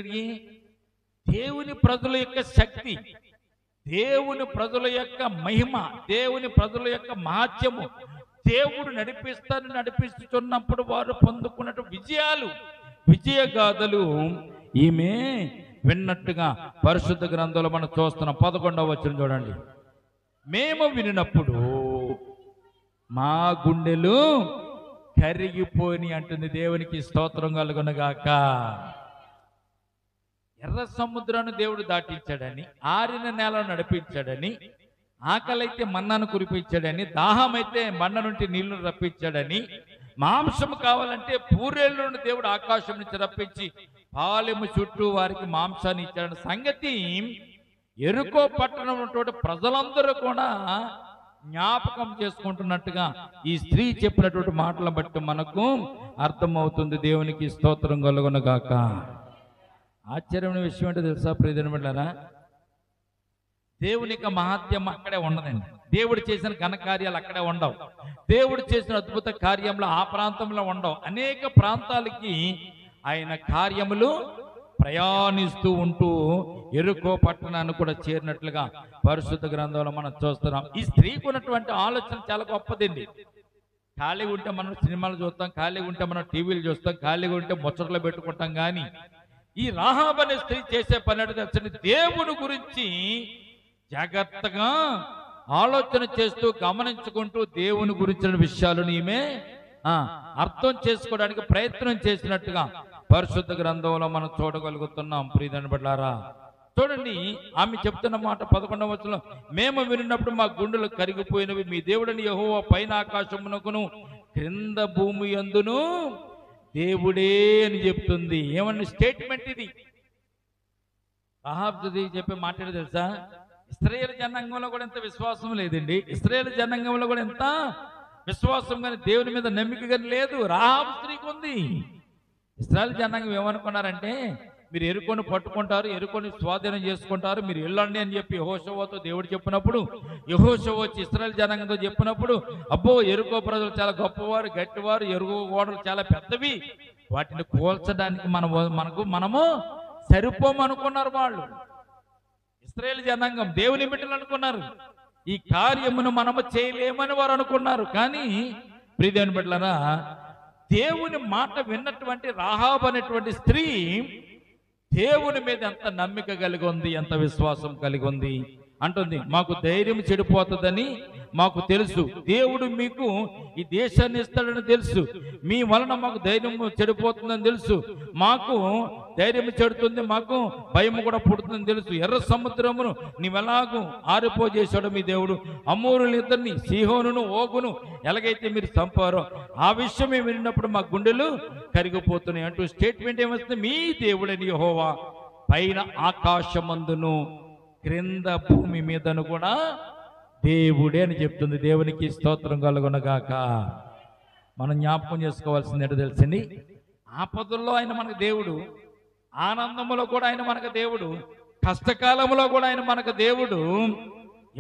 దేవుని ప్రజల యొక్క శక్తి, దేవుని ప్రజల యొక్క మహిమ, దేవుని ప్రజల యొక్క మహాత్యము, దేవుడు నడిపిస్తున్నప్పుడు వారు పొందుకున్న విజయాలు, విజయగాథలు ఈమె విన్నట్టుగా పరిశుద్ధ గ్రంథంలో మనం చూస్తున్నాం. 11వ వచనం చూడండి. మేము వినినప్పుడు మా గుండెలు కరిగిపోయి అంటుంది. దేవునికి స్తోత్రం కలుగునగాక. ఎర్ర సముద్రాన్ని దేవుడు దాటించాడని, ఆరిన నేలను నడిపించాడని, ఆకలైతే మన్నాను కురిపించాడని, దాహమైతే మన్న నుండి నీళ్లు రప్పించాడని, మాంసం కావాలంటే పూరేళ్ళను దేవుడు ఆకాశం నుంచి రప్పించి పాలెము చుట్టూ వారికి మాంసాన్ని ఇచ్చాడని సంగతి ఎరుకో పట్టణం ఉన్నటువంటి ప్రజలందరూ కూడా జ్ఞాపకం చేసుకుంటున్నట్టుగా ఈ స్త్రీ చెప్పినటువంటి మాటలను బట్టి మనకు అర్థమవుతుంది. దేవునికి స్తోత్రం కలుగునుగాక. ఆశ్చర్యమైన విషయం ఏంటో తెలుసా ప్రియమైన బిడ్డలారా, దేవుని యొక్క మహాత్యం అక్కడే ఉండదండి. దేవుడు చేసిన ఘనకార్యాలు అక్కడే ఉండవు. దేవుడు చేసిన అద్భుత కార్యంలో ఆ ప్రాంతంలో ఉండవు. అనేక ప్రాంతాలకి ఆయన కార్యములు ప్రయాణిస్తూ ఉంటూ ఎరుకో పట్టణాన్ని కూడా చేరినట్లుగా పరిశుద్ధ గ్రంథంలో మనం చూస్తున్నాం. ఈ స్త్రీకి ఉన్నటువంటి ఆలోచన చాలా గొప్పదండి. ఖాళీగా ఉంటే మనం సినిమాలు చూస్తాం, ఖాళీగా ఉంటే మనం టీవీలు చూస్తాం, ఖాళీగా ఉంటే ముచ్చట్లు పెట్టుకుంటాం. కానీ ఈ రాహాబు అనే స్త్రీ చేసే పని అంటే దేవుని గురించి జాగ్రత్తగా ఆలోచన చేస్తూ గమనించుకుంటూ దేవుని గురించిన విషయాలను ఈమె అర్థం చేసుకోవడానికి ప్రయత్నం చేసినట్టుగా పరిశుద్ధ గ్రంథంలో మనం చూడగలుగుతున్నాం. ప్రియమైన బిడ్డలారా, చూడండి ఆమె చెప్తున్న మాట 11వ వచనంలో, మేము విన్నప్పుడు మా గుండెలు కరిగిపోయినవి, మీ దేవుడని యెహోవా పైన ఆకాశమునకును క్రింద భూమి యందును దేవుడే అని చెప్తుంది. ఏమన్నా స్టేట్మెంట్ ఇది. రాహాబు చెప్పే మాట్లాడి తెలుసా, ఇశ్రాయేలు జనాంగంలో కూడా ఎంత విశ్వాసం లేదండి. ఇశ్రాయేలు జనాంగంలో కూడా ఎంత విశ్వాసం కానీ దేవుని మీద నమ్మిక కానీ లేదు. రాహాబు స్త్రీకి ఉంది. ఇశ్రాయేలు జనాంగం ఏమనుకున్నారంటే, మీరు ఎరుకొని పట్టుకుంటారు, ఎరుకొని స్వాధీనం చేసుకుంటారు, మీరు వెళ్ళండి అని చెప్పి యెహోషువతో దేవుడు చెప్పినప్పుడు, యెహోషువ వచ్చి ఇశ్రాయేలు జనాంగంతో చెప్పినప్పుడు, అబ్బో ఎరుకో ప్రజలు చాలా గొప్పవారు, గట్టివారు, ఎరుకో గోడలు చాలా పెద్దవి, వాటిని కూల్చడానికి మనము సరిపోమనుకున్నారు వాళ్ళు. ఇశ్రాయేలు జనాంగం దేవుని బిడ్డలు అనుకున్నారు. ఈ కార్యమును మనము చేయలేమని వారు అనుకున్నారు. కానీ ప్రియదేవుని బిడ్డలారా, దేవుని మాట విన్నటువంటి రాహాబు అనేటువంటి స్త్రీ దేవుని మీద ఎంత నమ్మిక కలిగి ఉంది, ఎంత విశ్వాసం కలిగి ఉంది అంటుంది. మాకు ధైర్యం చెడిపోతుందని మాకు తెలుసు, దేవుడు మీకు ఈ దేశాన్ని ఇస్తాడని తెలుసు, మీ వలన మాకు ధైర్యం చెడిపోతుందని తెలుసు, మాకు ధైర్యం చెడుతుంది, మాకు భయం కూడా పుడుతుందని తెలుసు. ఎర్ర సముద్రమును నీవెలాగూ ఆరిపోజేశాడు మీ దేవుడు, అమోరులిద్దరిని సీహోనును ఓగును ఎలాగైతే మీరు చంపారో ఆ విషయం మేము విన్నప్పుడు మా గుండెలు కరిగిపోతున్నాయి అంటూ స్టేట్మెంట్ ఏమొస్తుంది, మీ దేవుడని యెహోవా పైన ఆకాశమందును క్రింద భూమి మీదను కూడా దేవుడే అని చెప్తుంది. దేవునికి స్తోత్రం కలుగునగాక. మనం జ్ఞాపకం చేసుకోవాల్సింది ఏంటో తెలిసింది, ఆపదల్లో ఆయన మనకు దేవుడు, ఆనందంలో కూడా ఆయన మనకు దేవుడు, కష్టకాలంలో కూడా ఆయన మనకు దేవుడు,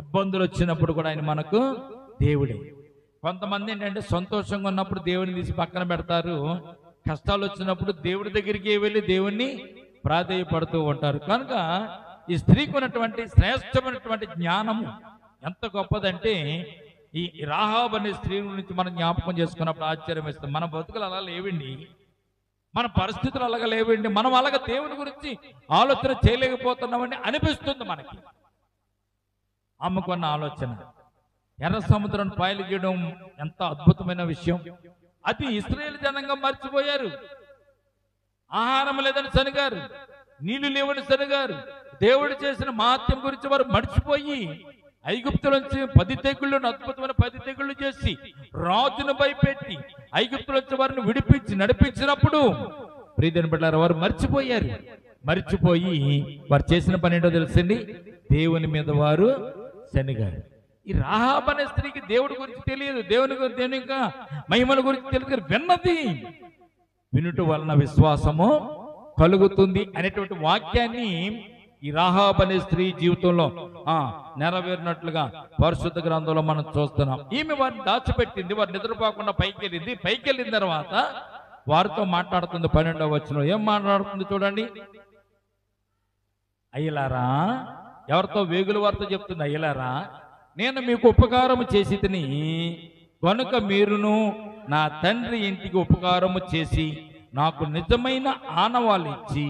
ఇబ్బందులు వచ్చినప్పుడు కూడా ఆయన మనకు దేవుడే. కొంతమంది ఏంటంటే సంతోషంగా ఉన్నప్పుడు దేవుని తీసి పక్కన పెడతారు, కష్టాలు వచ్చినప్పుడు దేవుడి దగ్గరికి వెళ్ళి దేవుణ్ణి ప్రాధేయపడుతూ ఉంటారు. కనుక ఈ స్త్రీకి ఉన్నటువంటి శ్రేష్టమైనటువంటి జ్ఞానము ఎంత గొప్పదంటే, ఈ రాహాబు అనే స్త్రీ గురించి మనం జ్ఞాపకం చేసుకున్నప్పుడు ఆశ్చర్యం వేస్తాం. మన బతుకులు అలా లేవండి, మన పరిస్థితులు అలాగా లేవండి, మనం అలాగా దేవుని గురించి ఆలోచన చేయలేకపోతున్నామని అనిపిస్తుంది మనకి. అమ్ముకున్న ఆలోచన ఎర్ర సముద్రం పాయలు చేయడం ఎంత అద్భుతమైన విషయం. అది ఇశ్రాయేలు జనాంగం మర్చిపోయారు. ఆహారం లేదని సనిగారు, నీళ్లు లేవని సనిగారు, దేవుడు చేసిన మహాత్యం గురించి వారు మర్చిపోయి ఐగుప్తుల నుంచి 10 తెగుళ్ళను, అద్భుతమైన 10 తెగుళ్ళు చేసి రాజును భయపెట్టి ఐగుప్తుల నుంచి వారిని విడిపించి నడిపించినప్పుడు ప్రియదేవుని బిడ్డలారా వారు మర్చిపోయారు. మర్చిపోయి వారు చేసిన పని ఏంటో తెలుసండి, దేవుని మీద వారు శనిగారు. ఈ రాహాబు అనే స్త్రీకి దేవుడి గురించి తెలియదు, దేవుని ఇంకా మహిమల గురించి తెలియదు. విన్నది వినుట వలన విశ్వాసము కలుగుతుంది అనేటువంటి వాక్యాన్ని ఈ రాహాబు అనే స్త్రీ జీవితంలో నెరవేరినట్లుగా పరిశుద్ధ గ్రంథంలో మనం చూస్తున్నాం. ఈమె వారిని దాచిపెట్టింది, వారు నిద్రపోకుండా పైకి వెళ్ళిన తర్వాత వారితో మాట్లాడుతుంది. 12వ వచనంలో ఏం మాట్లాడుతుంది చూడండి. అయ్యలారా, ఎవరితో? వేగుల వారితో చెప్తుంది. అయ్యలారా, నేను మీకు ఉపకారము చేసి తిని కనుక మీరును నా తండ్రి ఇంటికి ఉపకారము చేసి నాకు నిజమైన ఆనవాళ్ళు ఇచ్చి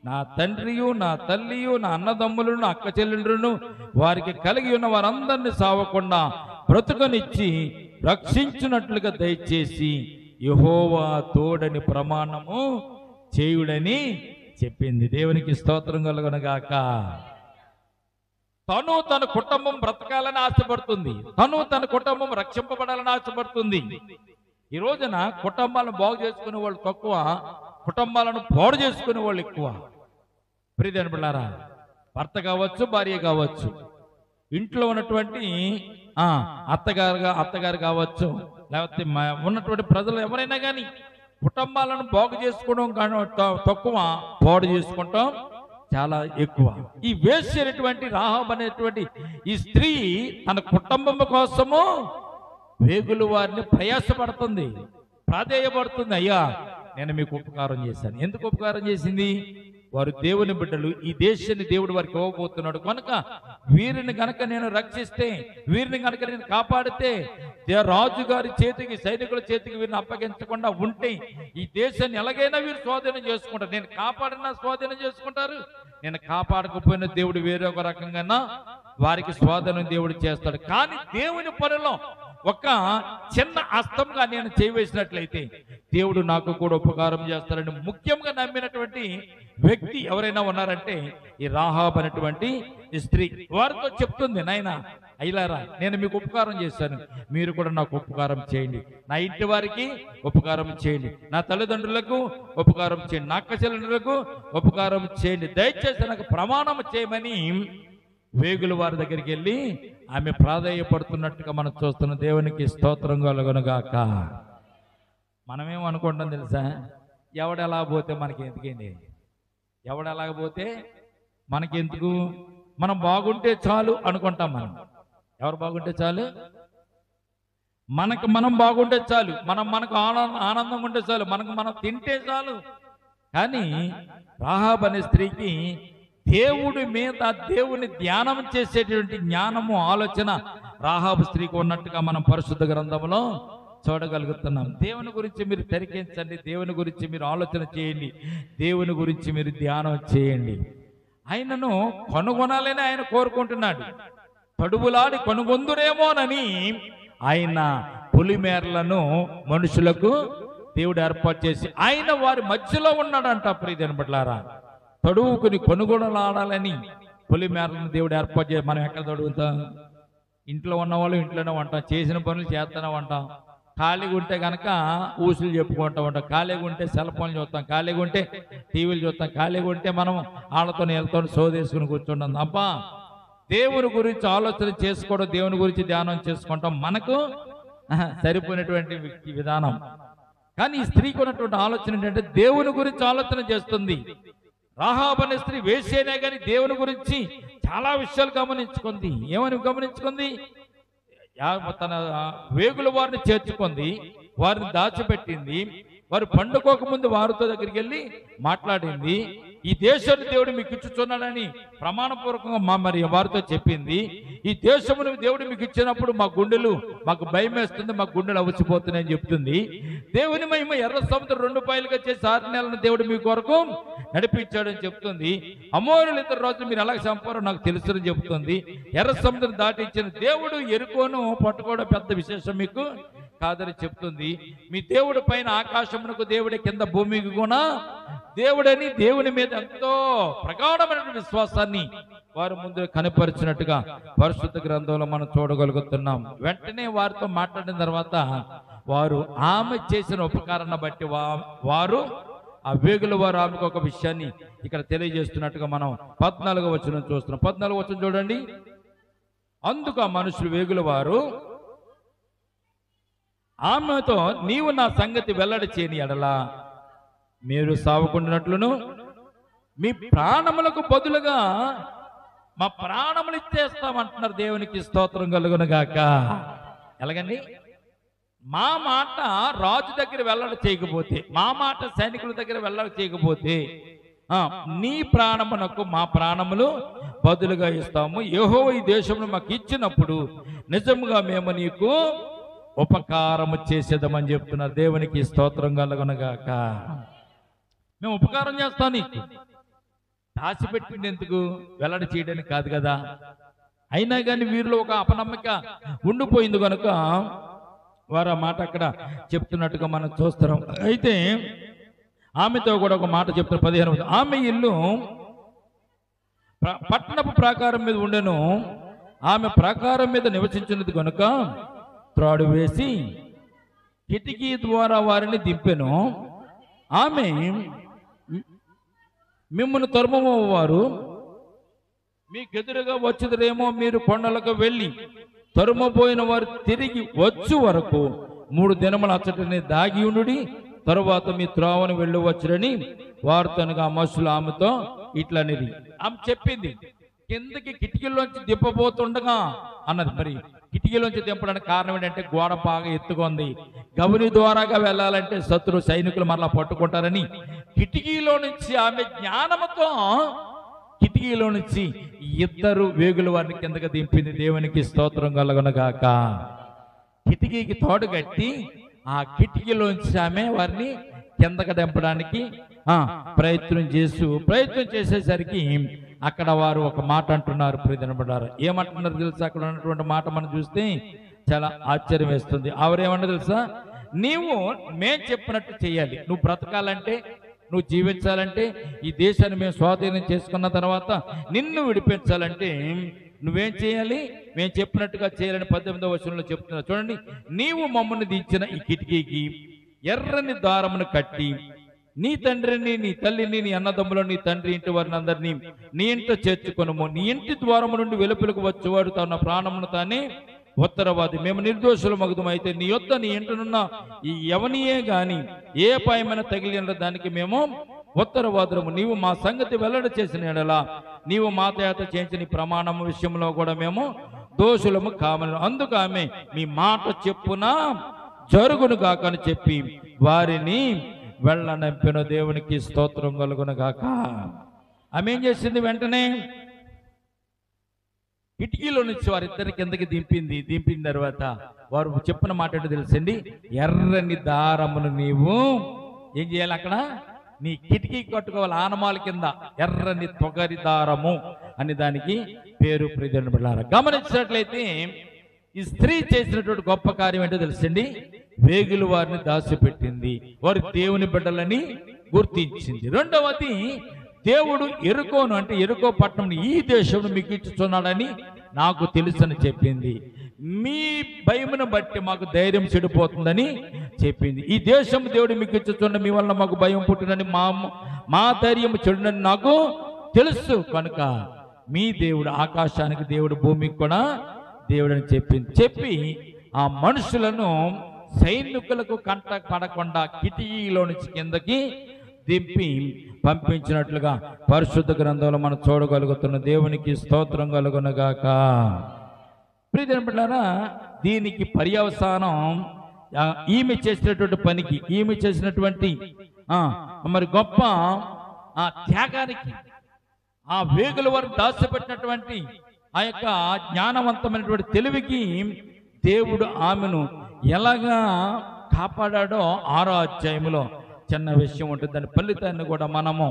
నా తండ్రియు నా తల్లియు నా అన్నదమ్ములను నా అక్క చెల్లెళ్ళను వారికి కలిగి ఉన్న వారందరినీ సావకుండా బ్రతుకనిచ్చి రక్షించినట్లుగా దయచేసి యెహోవా తోడని ప్రమాణము చేయుడని చెప్పింది. దేవునికి స్తోత్రం కలుగునుగాక. తను తన కుటుంబం బ్రతకాలని ఆశపడుతుంది, తను తన కుటుంబం రక్షింపబడాలని ఆశపడుతుంది. ఈ రోజున కుటుంబాలను బాగు చేసుకునే వాళ్ళు తక్కువ, కుటుంబాలను పాడు చేసుకునే వాళ్ళు ఎక్కువ. ప్రియదేవుని బిడ్డలారా, భర్త కావచ్చు, భార్య కావచ్చు, ఇంట్లో ఉన్నటువంటి అత్తగారు కావచ్చు, లేకపోతే ఉన్నటువంటి ప్రజలు ఎవరైనా కానీ కుటుంబాలను బాగు చేసుకోవడం కానీ తక్కువ, పాడు చేసుకుంటాం చాలా ఎక్కువ. ఈ వేశ్య అనేటువంటి రాహాబు అనేటువంటి ఈ స్త్రీ తన కుటుంబం కోసము వేగుల వారిని ప్రయాసపడుతుంది, ప్రాధేయపడుతుంది. అయ్యా, నేను మీకు ఉపకారం చేశాను. ఎందుకు ఉపకారం చేసింది? వారు దేవుని బిడ్డలు, ఈ దేశాన్ని దేవుడు వారికి ఇవ్వబోతున్నాడు కనుక వీరిని గనక నేను రక్షిస్తే, వీరిని గనక నేను కాపాడితే, రాజుగారి చేతికి, సైనికుల చేతికి వీరిని అప్పగించకుండా ఉంటే ఈ దేశాన్ని ఎలాగైనా వీరు స్వాధీనం చేసుకుంటారు. నేను కాపాడినా స్వాధీనం చేసుకుంటారు, నేను కాపాడకపోయిన దేవుడు వేరే ఒక రకంగా వారికి స్వాధీనం దేవుడు చేస్తాడు. కానీ దేవుని పనిలో ఒక చిన్న అస్తంగా నేను చేయవేసినట్లయితే దేవుడు నాకు కూడా ఉపకారం చేస్తాడని ముఖ్యంగా నమ్మినటువంటి వ్యక్తి ఎవరైనా ఉన్నారంటే ఈ రాహాబు అనేటువంటి స్త్రీ. వారితో చెప్తుంది, నాయనా అయ్యలారా, నేను మీకు ఉపకారం చేశాను, మీరు కూడా నాకు ఉపకారం చేయండి. నా ఇంటి వారికి ఉపకారం చేయండి, నా తల్లిదండ్రులకు ఉపకారం చేయండి, నా అక్క చెల్లెండ్రులకు ఉపకారం చేయండి, దయచేసి నాకు ప్రమాణం చేయమని వేగుల వారి దగ్గరికి వెళ్ళి ఆమె ప్రాధేయపడుతున్నట్టుగా మనం చూస్తున్న. దేవునికి స్తోత్రం కలుగునుగాక. మనమేమనుకుంటాం తెలుసా? ఎవడెలా పోతే మనకి ఎందుకండి, ఎవడెలాగ పోతే మనకెందుకు, మనం బాగుంటే చాలు అనుకుంటాం. ఎవరు బాగుంటే చాలు, మనం బాగుంటే చాలు, మనకు ఆనందంగా ఉంటే చాలు, మనం తింటే చాలు. కానీ రాహాబు అనే స్త్రీకి దేవుడి మీద, దేవుని ధ్యానం చేసేటువంటి జ్ఞానము, ఆలోచన రాహాబు స్త్రీకి ఉన్నట్టుగా మనం పరిశుద్ధ గ్రంథంలో చూడగలుగుతున్నాం. దేవుని గురించి మీరు తెరికించండి, దేవుని గురించి మీరు ఆలోచన చేయండి, దేవుని గురించి మీరు ధ్యానం చేయండి. ఆయనను కనుగొనాలని ఆయన కోరుకుంటున్నాడు. తడువులాడి కనుగొందురేమోనని ఆయన పులిమేరలను మనుషులకు దేవుడు ఏర్పాటు చేసి ఆయన వారి మధ్యలో ఉన్నాడంట. ప్రియమైన బిడ్డలారా, తడువుకుని కొనుగోలాడాలని పులిమేరలను దేవుడు ఏర్పాటు చేసి మనం ఎక్కడ తడుగుతాం? ఇంట్లో ఉన్నవాళ్ళు ఇంట్లోనే ఉంటాం, చేసిన పనులు చేస్తూనే ఉంటాం. ఖాళీగా ఉంటే కనుక ఊసులు చెప్పుకుంటూ ఉంటాం, ఖాళీగా ఉంటే సెల్ ఫోన్లు చూస్తాం, ఖాళీగా ఉంటే టీవీలు చూస్తాం, ఖాళీగా ఉంటే మనం వాళ్ళతో వీళ్ళతో సోదేసుకుని కూర్చుంటాం తప్ప దేవుని గురించి ఆలోచన చేసుకోవడం, దేవుని గురించి ధ్యానం చేసుకుంటాం మనకు సరిపోయినటువంటి విధానం. కానీ ఈ స్త్రీకి ఉన్నటువంటి ఆలోచన ఏంటంటే దేవుని గురించి ఆలోచన చేస్తుంది. రాహాబు అనే స్త్రీ వేశ్యనే కానీ దేవుని గురించి చాలా విషయాలు గమనించుకుంది. ఏమని గమనించుకుంది? తన వేగుల వారిని చేర్చుకుంది, వారిని దాచిపెట్టింది, వారు పండుకోకముందు వారితో దగ్గరికి వెళ్ళి మాట్లాడింది. ఈ దేశాన్ని దేవుడు మీకు ఇచ్చుచున్నాడని ప్రమాణపూర్వకంగా మరి వారితో చెప్పింది. ఈ దేశమును దేవుడు మీకు ఇచ్చినప్పుడు మాకు భయం వేస్తుంది, మా గుండెలు అవసిపోతున్నాయని చెప్తుంది. దేవుని మహిమ ఎర్ర సముద్రం 2 పాయలుగా చేసి 6 నెలలను దేవుడు మీ కొరకు నడిపించాడని చెప్తుంది. అమోరులు 2 రోజులు మీరు ఎలా చంపారో నాకు తెలుసుని చెప్తుంది. ఎర్ర సముద్రం దాటించిన దేవుడు ఎరుకోను పట్టుకోవడం పెద్ద విశేషం మీకు కాదని చెప్తుంది. మీ దేవుడి పైన ఆకాశమునకు దేవుడి, కింద భూమికి కూడా దేవుడని దేవుని మీద ఎంతో ప్రగాఢమైన విశ్వాసాన్ని వారు ముందు కనపరిచినట్టుగా పరిశుద్ధ గ్రంథంలో మనం చూడగలుగుతున్నాం. వెంటనే వారితో మాట్లాడిన తర్వాత వారు ఆమె చేసిన ఉపకారాన్ని బట్టి వారు ఆ వేగుల వారు ఆమెకు ఒక విషయాన్ని ఇక్కడ తెలియజేస్తున్నట్టుగా మనం 14వ వచనం చూస్తున్నాం. 14వ వచనం చూడండి. అందుకు ఆ మనుషులు వేగుల వారు ఆమెతో, నీవు నా సంగతి వెల్లడి చేయని ఎడలా మీరు సావుకుంటున్నట్లును మీ ప్రాణములకు బదులుగా మా ప్రాణములు ఇచ్చేస్తామంటున్నారు. దేవునికి స్తోత్రం కలుగునుగాక. ఎలాగండి? మా మాట రాజు దగ్గర వెల్లడి చేయకపోతే, మా మాట సైనికుల దగ్గర వెల్లడి చేయకపోతే నీ ప్రాణమునకు మా ప్రాణములు బదులుగా ఇస్తాము. యెహోవా ఈ దేశమును మాకు ఇచ్చినప్పుడు నిజముగా మేము నీకు ఉపకారము చేసేద్దామని చెప్తున్నారు. దేవునికి స్తోత్రం కలుగునుగాక. మేము ఉపకారం చేస్తాం, నీకు దాచిపెట్టింది ఎందుకు? వెల్లడి చేయడానికి కాదు కదా. అయినా కానీ వీరిలో ఒక అపనమ్మక ఉండిపోయింది కనుక వారు ఆ మాట అక్కడ చెప్తున్నట్టుగా మనం చూస్తున్నాం. అయితే ఆమెతో కూడా ఒక మాట చెప్తారు. 15. ఆమె ఇల్లు పట్టణపు ప్రాకారం మీద ఉండెను, ఆమె ప్రాకారం మీద నివసించినది కనుక త్రాడు వేసి కిటికీ ద్వారా వారిని దింపెను. ఆమె మిమ్మల్ని తరుమవారు మీకెదురుగా వచ్చేదిరేమో, మీరు కొండలకు వెళ్ళి తరుమబోయిన వారు తిరిగి వచ్చు వరకు 3 దినముల అచ్చటనే దాగి ఉండుడి, తరువాత మీ త్రోవను వెళ్ళవచ్చునని వారితో అనగా మనుషులు ఆమెతో ఇట్లనేది. ఆమె చెప్పింది, కిందకి కిటికీలోంచి దింపబోతుండగా అన్నది. మరి కిటికీలోంచి దింపడానికి కారణం ఏంటంటే గోడ బాగా ఎత్తుకుంది, గవని ద్వారాగా వెళ్ళాలంటే శత్రు సైనికులు మరలా పట్టుకుంటారని కిటికీలో నుంచి ఆమె జ్ఞానముతో కిటికీలో నుంచి 2 వేగుల వారిని కిందకి దింపింది. దేవునికి స్తోత్రం కలుగునుగాక. కిటికీకి తోడు కట్టి ఆ కిటికీలోంచి ఆమె వారిని కిందకి దింపడానికి ప్రయత్నం చేసేసరికి అక్కడ వారు ఒక మాట అంటున్నారు. ప్రియదనబడ్డారు, ఏమంటున్నారు తెలుసా? అక్కడ ఉన్నటువంటి మాట మనం చూస్తే చాలా ఆశ్చర్యం వేస్తుంది. ఆవిరేమన్నా తెలుసా? నీవు మేం చెప్పినట్టు చేయాలి. నువ్వు బ్రతకాలంటే, నువ్వు జీవించాలంటే, ఈ దేశాన్ని మేము స్వాధీనం చేసుకున్న తర్వాత నిన్ను విడిపించాలంటే నువ్వేం చేయాలి? మేము చెప్పినట్టుగా చేయాలని 18వ వచనంలో చెప్తున్నారు. చూడండి, నీవు మమ్మల్ని దించిన ఈ కిటికీకి ఎర్రని దారమును కట్టి నీ తండ్రిని, నీ తల్లిని, నీ అన్నదమ్ములను, నీ తండ్రి ఇంటి వారిని అందరినీ నీ ఇంట చేర్చుకొనుము. నీ ఇంటి ద్వారము నుండి వెలుపలకు వచ్చేవాడు తన ప్రాణమును తానే ఉత్తరవాది. మేము నిర్దోషులు మగుదం. అయితే నీ యొద్ద నీ ఇంటనున్న ఈ ఎవనియే గాని ఏ పాయమైన తగిలిన దానికి మేము ఉత్తరవాదులము. నీవు మా సంగతి వెల్లడి చేసిన ఎడలా నీవు మా చేత చేయించిన ప్రమాణం విషయంలో కూడా మేము దోషులము కామను. అందుకు ఆమె మీ మాట చెప్పున జరుగును గాక అని చెప్పి వారిని వెళ్ళనంపిన. దేవునికి స్తోత్రం కలుగును గాక. ఆమె ఏం చేసింది? వెంటనే కిటికీలో నుంచి వారిద్దరి కిందకి దింపిన తర్వాత వారు చెప్పిన మాట ఏంటో తెలుసండి? ఎర్రని దారమును నీవు ఏం చేయాలి? అక్కడ నీ కిటికీ కట్టుకోవాలి, ఆనమాల కింద ఎర్రని తొగరి దారము అని దానికి పేరు. ప్రియదనబడ్డారా, గమనించినట్లయితే ఈ స్త్రీ చేసినటువంటి గొప్ప కార్యం ఏంటో తెలుసండి? వేగులు వారిని దాచిపెట్టింది, వారి దేవుని బిడ్డలని గుర్తించింది. రెండవది, దేవుడు ఎరుకోను అంటే ఎరుకో పట్టణం ఈ దేశంలో మీకు ఇచ్చుచున్నాడని నాకు తెలుసని చెప్పింది. మీ భయమును బట్టి మాకు ధైర్యం చెడిపోతుందని చెప్పింది. ఈ దేశం దేవుడు మీకు ఇచ్చుచున్న మీ వల్ల మాకు భయం పుట్టినని మా ధైర్యం చెడునని నాకు తెలుసు కనుక మీ దేవుడు ఆకాశానికి దేవుడు, భూమికి కూడా దేవుడు అని చెప్పి ఆ మనుషులను సైనికులకు కంట పడకుండా కిటికీలో నుంచి కిందకి దింపి పంపించినట్లుగా పరిశుద్ధ గ్రంథంలో మనం చూడగలుగుతున్న. దేవునికి స్తోత్రం కలుగునుగాక. ప్రియదేవులారా, దీనికి పర్యవసానం ఈమె చేసినటువంటి పనికి, ఈమె చేసినటువంటి మరి గొప్ప త్యాగానికి, ఆ వేగుల వారు దాచిపెట్టినటువంటి ఆ యొక్క జ్ఞానవంతమైనటువంటి తెలివికి దేవుడు ఆమెను ఎలాగా కాపాడాడో 6వ అధ్యాయంలో చిన్న విషయం ఉంటుంది. దాని ఫలితాన్ని కూడా మనము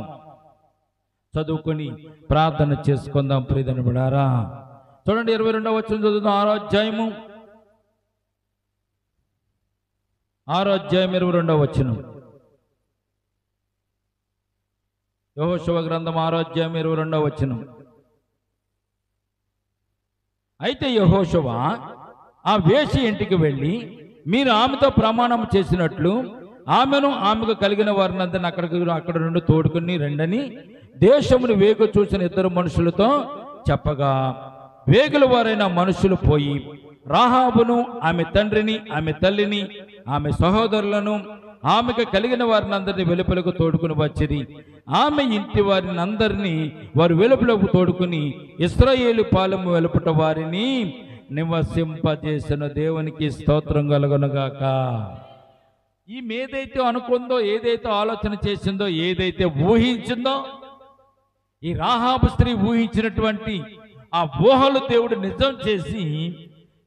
చదువుకొని ప్రార్థన చేసుకుందాం. ప్రియదనబడారా, చూడండి 22వ వచనం చదువుదాం. 6వ అధ్యాయం 22వ వచనం. యెహోషువ గ్రంథం 6వ అధ్యాయం 22వ వచనం. అయితే యెహోషువ ఆ వేశ్య ఇంటికి వెళ్ళి మీరు ఆమెతో ప్రమాణం చేసినట్లు ఆమెను ఆమెకు కలిగిన వారినందరిని అక్కడ నుండి తోడుకుని రెండని దేశమును వేగు చూసిన 2 మనుషులతో చెప్పగా, వేగుల వారైన మనుషులు పోయి రాహాబును, ఆమె తండ్రిని, ఆమె తల్లిని, ఆమె సహోదరులను, ఆమెకు కలిగిన వారిని అందరినీ వెలుపలకు తోడుకుని వచ్చిరి. ఆమె ఇంటి వారిని అందరినీ వారు వెలుపలకు తోడుకుని ఇశ్రాయేలు పాలెము వెలుపట వారిని నివసింపజేసిన. దేవునికి స్తోత్రం కలుగునుగాక. ఈమె ఏదైతే అనుకుందో, ఏదైతే ఆలోచన చేసిందో, ఏదైతే ఊహించిందో, ఈ రాహాబు స్త్రీ ఊహించినటువంటి ఆ ఊహలు దేవుడు నిజం చేసి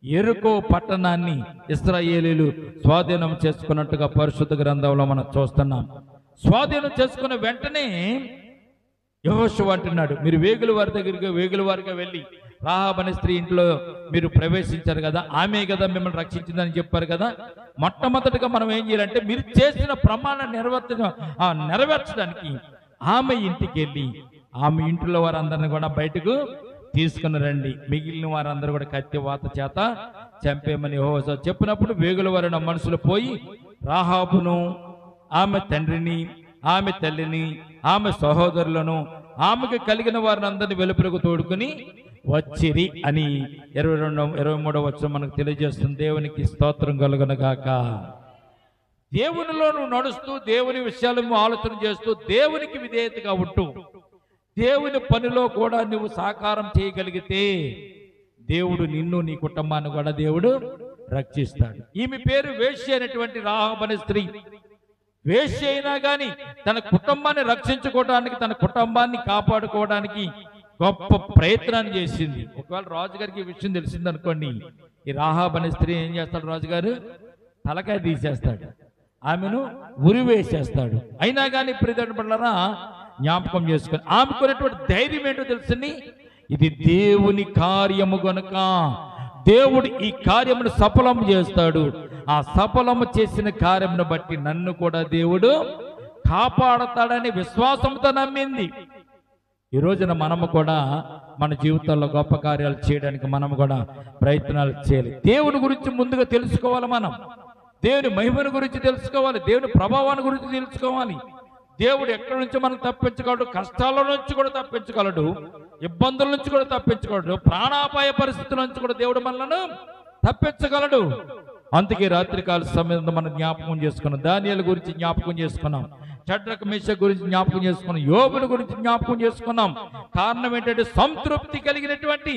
యెరికో పట్టణాన్ని ఇశ్రాయేలీయులు స్వాధీనం చేసుకున్నట్టుగా పరిశుద్ధ గ్రంథంలో మనం చూస్తున్నాం. స్వాధీనం చేసుకున్న వెంటనే యెహోషువ అంటున్నాడు, మీరు వేగుల వారి దగ్గరికి, వేగుల వారిగా వెళ్ళి రాహాబు అనే స్త్రీ ఇంట్లో మీరు ప్రవేశించారు కదా, ఆమె కదా మిమ్మల్ని రక్షించిందని చెప్పారు కదా. మొట్టమొదటిగా మనం ఏం చేయాలంటే, మీరు చేసిన ప్రమాణం నెరవేర్చడానికి ఆమె ఇంటికి వెళ్ళి ఆమె ఇంట్లో వారందరిని కూడా బయటకు తీసుకుని రండి, మిగిలిన వారందరూ కూడా కత్తి వాత చేత చంపేమని యెహోషువ చెప్పినప్పుడు వేగుల వారైన మనుషులు పోయి రాహాబును, ఆమె తండ్రిని, ఆమె తల్లిని, ఆమె సహోదరులను, ఆమెకు కలిగిన వారిని అందరినీ వెలుపలకు తోడుకుని వచ్చిరి అని 23వ వచనం మనకు తెలియజేస్తుంది. దేవునికి స్తోత్రం కలుగునగాక. దేవునిలో నువ్వు నడుస్తూ, దేవుని విషయాలు ఆలోచన చేస్తూ, దేవునికి విధేయతగా ఉంటూ, దేవుని పనిలో కూడా నువ్వు సాకారం చేయగలిగితే దేవుడు నిన్ను, నీ కుటుంబాన్ని కూడా దేవుడు రక్షిస్తాడు. ఈమె పేరు వేశ్య అయినటువంటి రాహాబు అనే స్త్రీ. వేశ్య అయినా కానీ తన కుటుంబాన్ని రక్షించుకోవడానికి, తన కుటుంబాన్ని కాపాడుకోవడానికి గొప్ప ప్రయత్నాన్ని చేసింది. ఒకవేళ రాజుగారికి ఈ విషయం తెలిసిందనుకోండి, ఈ రాహాబు అనే స్త్రీ ఏం చేస్తాడు? రాజుగారు తలకాయ తీసేస్తాడు, ఆమెను ఉరివేసేస్తాడు. అయినా కానీ ప్రియపడలారా జ్ఞాపకం చేసుకొని ఆమెకున్నటువంటి ధైర్యం ఏంటో తెలుసండి, ఇది దేవుని కార్యము గనుక దేవుడు ఈ కార్యమును సఫలం చేస్తాడు. ఆ సఫలము చేసిన కార్యమును బట్టి నన్ను కూడా దేవుడు కాపాడతాడని విశ్వాసంతో నమ్మింది. ఈ రోజున మనము కూడా మన జీవితాల్లో గొప్ప కార్యాలు చేయడానికి మనము కూడా ప్రయత్నాలు చేయాలి. దేవుని గురించి ముందుగా తెలుసుకోవాలి, మనం దేవుని మహిమను గురించి తెలుసుకోవాలి, దేవుని ప్రభావాన్ని గురించి తెలుసుకోవాలి. దేవుడు ఎక్కడి నుంచి మనం తప్పించగలడు, కష్టాల నుంచి కూడా తప్పించగలడు, ఇబ్బందుల నుంచి కూడా తప్పించగలడు, ప్రాణాపాయ పరిస్థితుల నుంచి కూడా దేవుడు మనలను తప్పించగలడు. అందుకే రాత్రికాల సమయంలో మనం జ్ఞాపకం చేసుకున్నాం, దానియేలు గురించి జ్ఞాపకం చేసుకున్నాం, షడ్రక్ మేషక్ గురించి జ్ఞాపకం చేసుకున్నాం, యోబుల గురించి జ్ఞాపకం చేసుకున్నాం. కారణం ఏంటంటే సంతృప్తి కలిగినటువంటి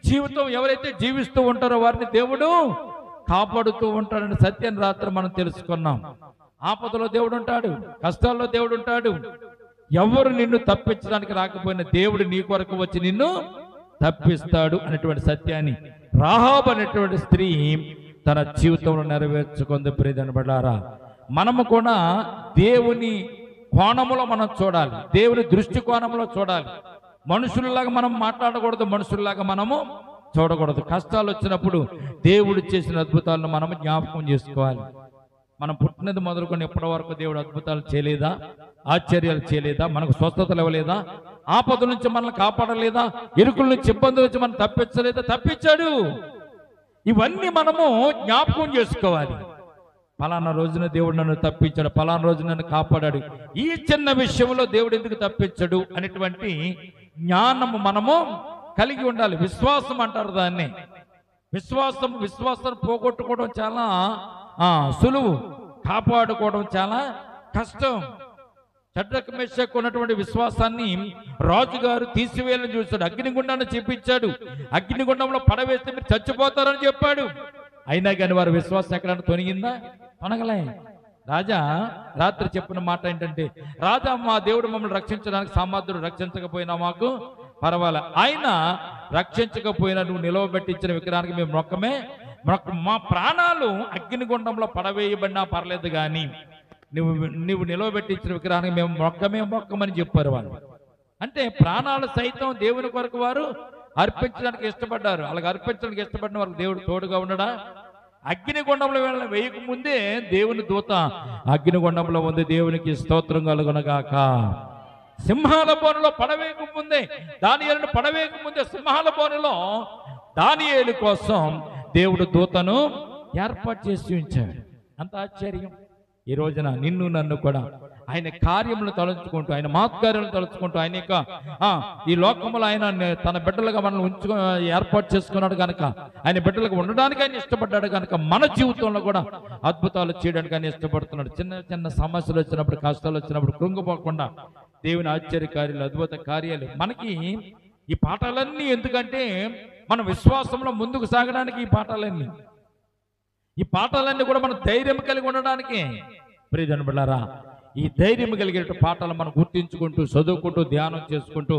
జీవితం ఎవరైతే జీవిస్తూ ఉంటారో వారిని దేవుడు కాపాడుతూ ఉంటాడని సత్యాన్ని రాత్రి మనం తెలుసుకున్నాం. ఆపదలో దేవుడు ఉంటాడు, కష్టాల్లో దేవుడు ఉంటాడు. ఎవరు నిన్ను తప్పించడానికి రాకపోయినా దేవుడు నీ కొరకు వచ్చి నిన్ను తప్పిస్తాడు అనేటువంటి సత్యాన్ని రాహాబు అనేటువంటి స్త్రీ తన జీవితంలో నెరవేర్చుకుంది. ప్రియదనబడారా, మనము కూడా దేవుని కోణములో మనం చూడాలి, దేవుని దృష్టి కోణంలో చూడాలి. మనుషుల్లాగా మనం మాట్లాడకూడదు, మనుషుల్లాగా మనము చూడకూడదు. కష్టాలు వచ్చినప్పుడు దేవుడు చేసిన అద్భుతాలను మనము జ్ఞాపకం చేసుకోవాలి. మనం పుట్టినది మొదలుకొని ఎప్పటి వరకు దేవుడు అద్భుతాలు చేయలేదా, ఆశ్చర్యాలు చేయలేదా, మనకు స్వస్థతలు ఇవ్వలేదా, ఆపద నుంచి మనల్ని కాపాడలేదా, ఇరుకుల నుంచి ఇబ్బందుల నుంచి మనం తప్పించలేదా? తప్పించాడు. ఇవన్నీ మనము జ్ఞాపకం చేసుకోవాలి. పలానా రోజున దేవుడు నన్ను తప్పించాడు, పలానా రోజు నన్ను కాపాడాడు, ఈ చిన్న విషయంలో దేవుడు ఎందుకు తప్పించాడు అనేటువంటి జ్ఞానము మనము కలిగి ఉండాలి. విశ్వాసం అంటారు దాన్ని. విశ్వాసాన్ని పోగొట్టుకోవడం చాలా సులువు, కాపాడుకోవడం చాలా కష్టం. షడ్రక్ మేషక్ ఉన్నటువంటి విశ్వాసాన్ని రాజుగారు తీసివేయాలని చూశాడు, అగ్నిగుండాన్ని చూపించాడు, అగ్నిగుండంలో పడవేస్తే మీరు చచ్చిపోతారని చెప్పాడు. అయినా కానీ వారి విశ్వాసం ఎక్కడైనా తొనిగిందా? తొనగలే. రాజా రాత్రి చెప్పిన మాట ఏంటంటే, రాజా మా దేవుడు మమ్మల్ని రక్షించడానికి సామర్థ్యుడు, రక్షించకపోయినా మాకు పర్వాలే, ఆయన రక్షించకపోయినా నువ్వు నిలవబెట్టించిన విగ్రహానికి మేము మా ప్రాణాలు అగ్నిగుండంలో పడవేయబడినా పర్లేదు, కానీ నువ్వు నిలవబెట్టించిన విగ్రహానికి మేము మొక్కమని చెప్పారు వాళ్ళు. అంటే ప్రాణాలు సైతం దేవుని కొరకు వారు అర్పించడానికి ఇష్టపడ్డారు. అలాగే అర్పించడానికి ఇష్టపడిన వారికి దేవుడు తోడుగా ఉండడా? అగ్నిగుండంలో వేయక ముందే దేవుని దూత అగ్నిగుండంలో ఉంది. దేవునికి స్తోత్రం కలుగునగాక. సింహాల బోనులో పడవేయక ముందే, దానియేలును పడవేయక ముందే సింహాల బోనులో దానియేలు కోసం దేవుడు దూతను ఏర్పాటు చేసి ఉంచాడు. అంత ఆశ్చర్యం. ఈ రోజున నిన్ను నన్ను కూడా ఆయన కార్యములను తలుచుకుంటూ, ఆయన మహత్కార్యాలను తలుచుకుంటూ, ఆయన యొక్క ఈ లోకములో ఆయన తన బిడ్డలుగా మనల్ని ఏర్పాటు చేసుకున్నాడు కనుక, ఆయన బిడ్డలుగా ఉండడానికి ఆయన ఇష్టపడ్డాడు కనుక మన జీవితంలో కూడా అద్భుతాలు చేయడానికి ఆయన ఇష్టపడుతున్నాడు. చిన్న చిన్న సమస్యలు వచ్చినప్పుడు, కష్టాలు వచ్చినప్పుడు కృంగిపోకుండా దేవుని ఆశ్చర్య కార్యాలు, అద్భుత కార్యాలు మనకి ఈ పాఠాలన్నీ ఎందుకంటే మన విశ్వాసంలో ముందుకు సాగడానికి ఈ పాఠాలన్నీ కూడా మనం ధైర్యం కలిగి ఉండడానికి. ప్రియజనులారా, ఈ ధైర్యం కలిగే పాఠాలు మనం గుర్తించుకుంటూ, చదువుకుంటూ, ధ్యానం చేసుకుంటూ,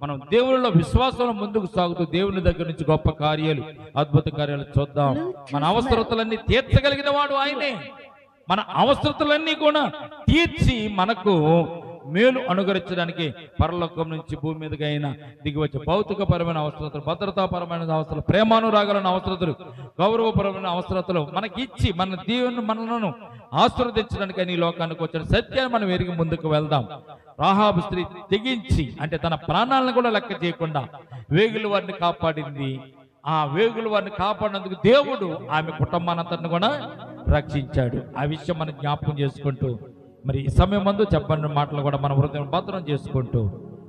మనం దేవుళ్ళలో విశ్వాసంలో ముందుకు సాగుతూ దేవుని దగ్గర నుంచి గొప్ప కార్యాలు, అద్భుత కార్యాలు చూద్దాం. మన అవసరతలన్నీ తీర్చగలిగిన వాడు ఆయనే. మన అవసరతలన్నీ కూడా తీర్చి మనకు మేలు అనుగరించడానికి పరలోకం నుంచి భూమి మీదకి అయినా దిగి వచ్చే భౌతికపరమైన అవసరతలు, భద్రతాపరమైన అవసరాలు, ప్రేమానురాగాలను అవసరతలు, గౌరవపరమైన అవసరతలు మనకి ఇచ్చి మన దేవుని మనలను ఆశీర్వదించడానికి ఈ లోకానికి వచ్చిన సత్యాన్ని మనం ఎరిగి ముందుకు వెళ్దాం. రాహాబు స్త్రీ తెగించి, అంటే తన ప్రాణాలను కూడా లెక్క చేయకుండా వేగుల వారిని కాపాడింది. ఆ వేగుల వారిని కాపాడినందుకు దేవుడు ఆమె కుటుంబానంతటిని కూడా రక్షించాడు. ఆ విషయం మనం జ్ఞాపకం చేసుకుంటూ, మరి ఈ సమయం ముందు చెప్పని మాటలు కూడా మన హృదయం భద్రం చేసుకుంటూ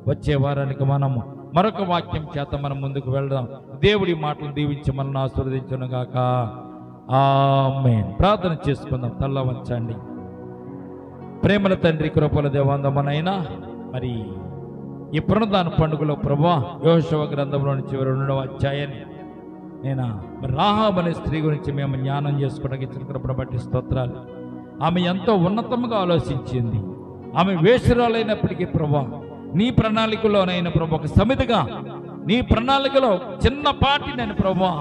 వచ్చే వారానికి మనము మరొక వాక్యం చేత మనం ముందుకు వెళ్దాం. దేవుడి మాటలు దీవించి మనల్ని ఆశీర్వదించును గాక. ఆమేన్. ప్రార్థన చేసుకుందాం. తల్ల వంచండి. ప్రేమల తండ్రి, కృపల దేవాందమనైనా మరి ఈ పునరుద్ధాన పండుగలో ప్రభువా యోషువ గ్రంథంలోని చివరి 2వ అధ్యాయాన్ని నేను మరి రాహాబు అనే స్త్రీ గురించి మేము జ్ఞానం చేసుకోవడానికి ఇచ్చిన కృపను బట్టి స్తోత్రాలు. ఆమె ఎంతో ఉన్నతంగా ఆలోచించింది. ఆమె వేశ్యరాలైనప్పటికీ ప్రభువా నీ ప్రణాళికలోనైనా ప్రభు ఒక సమితిగా నీ ప్రణాళికలో చిన్నపాటి నేను ప్రభువా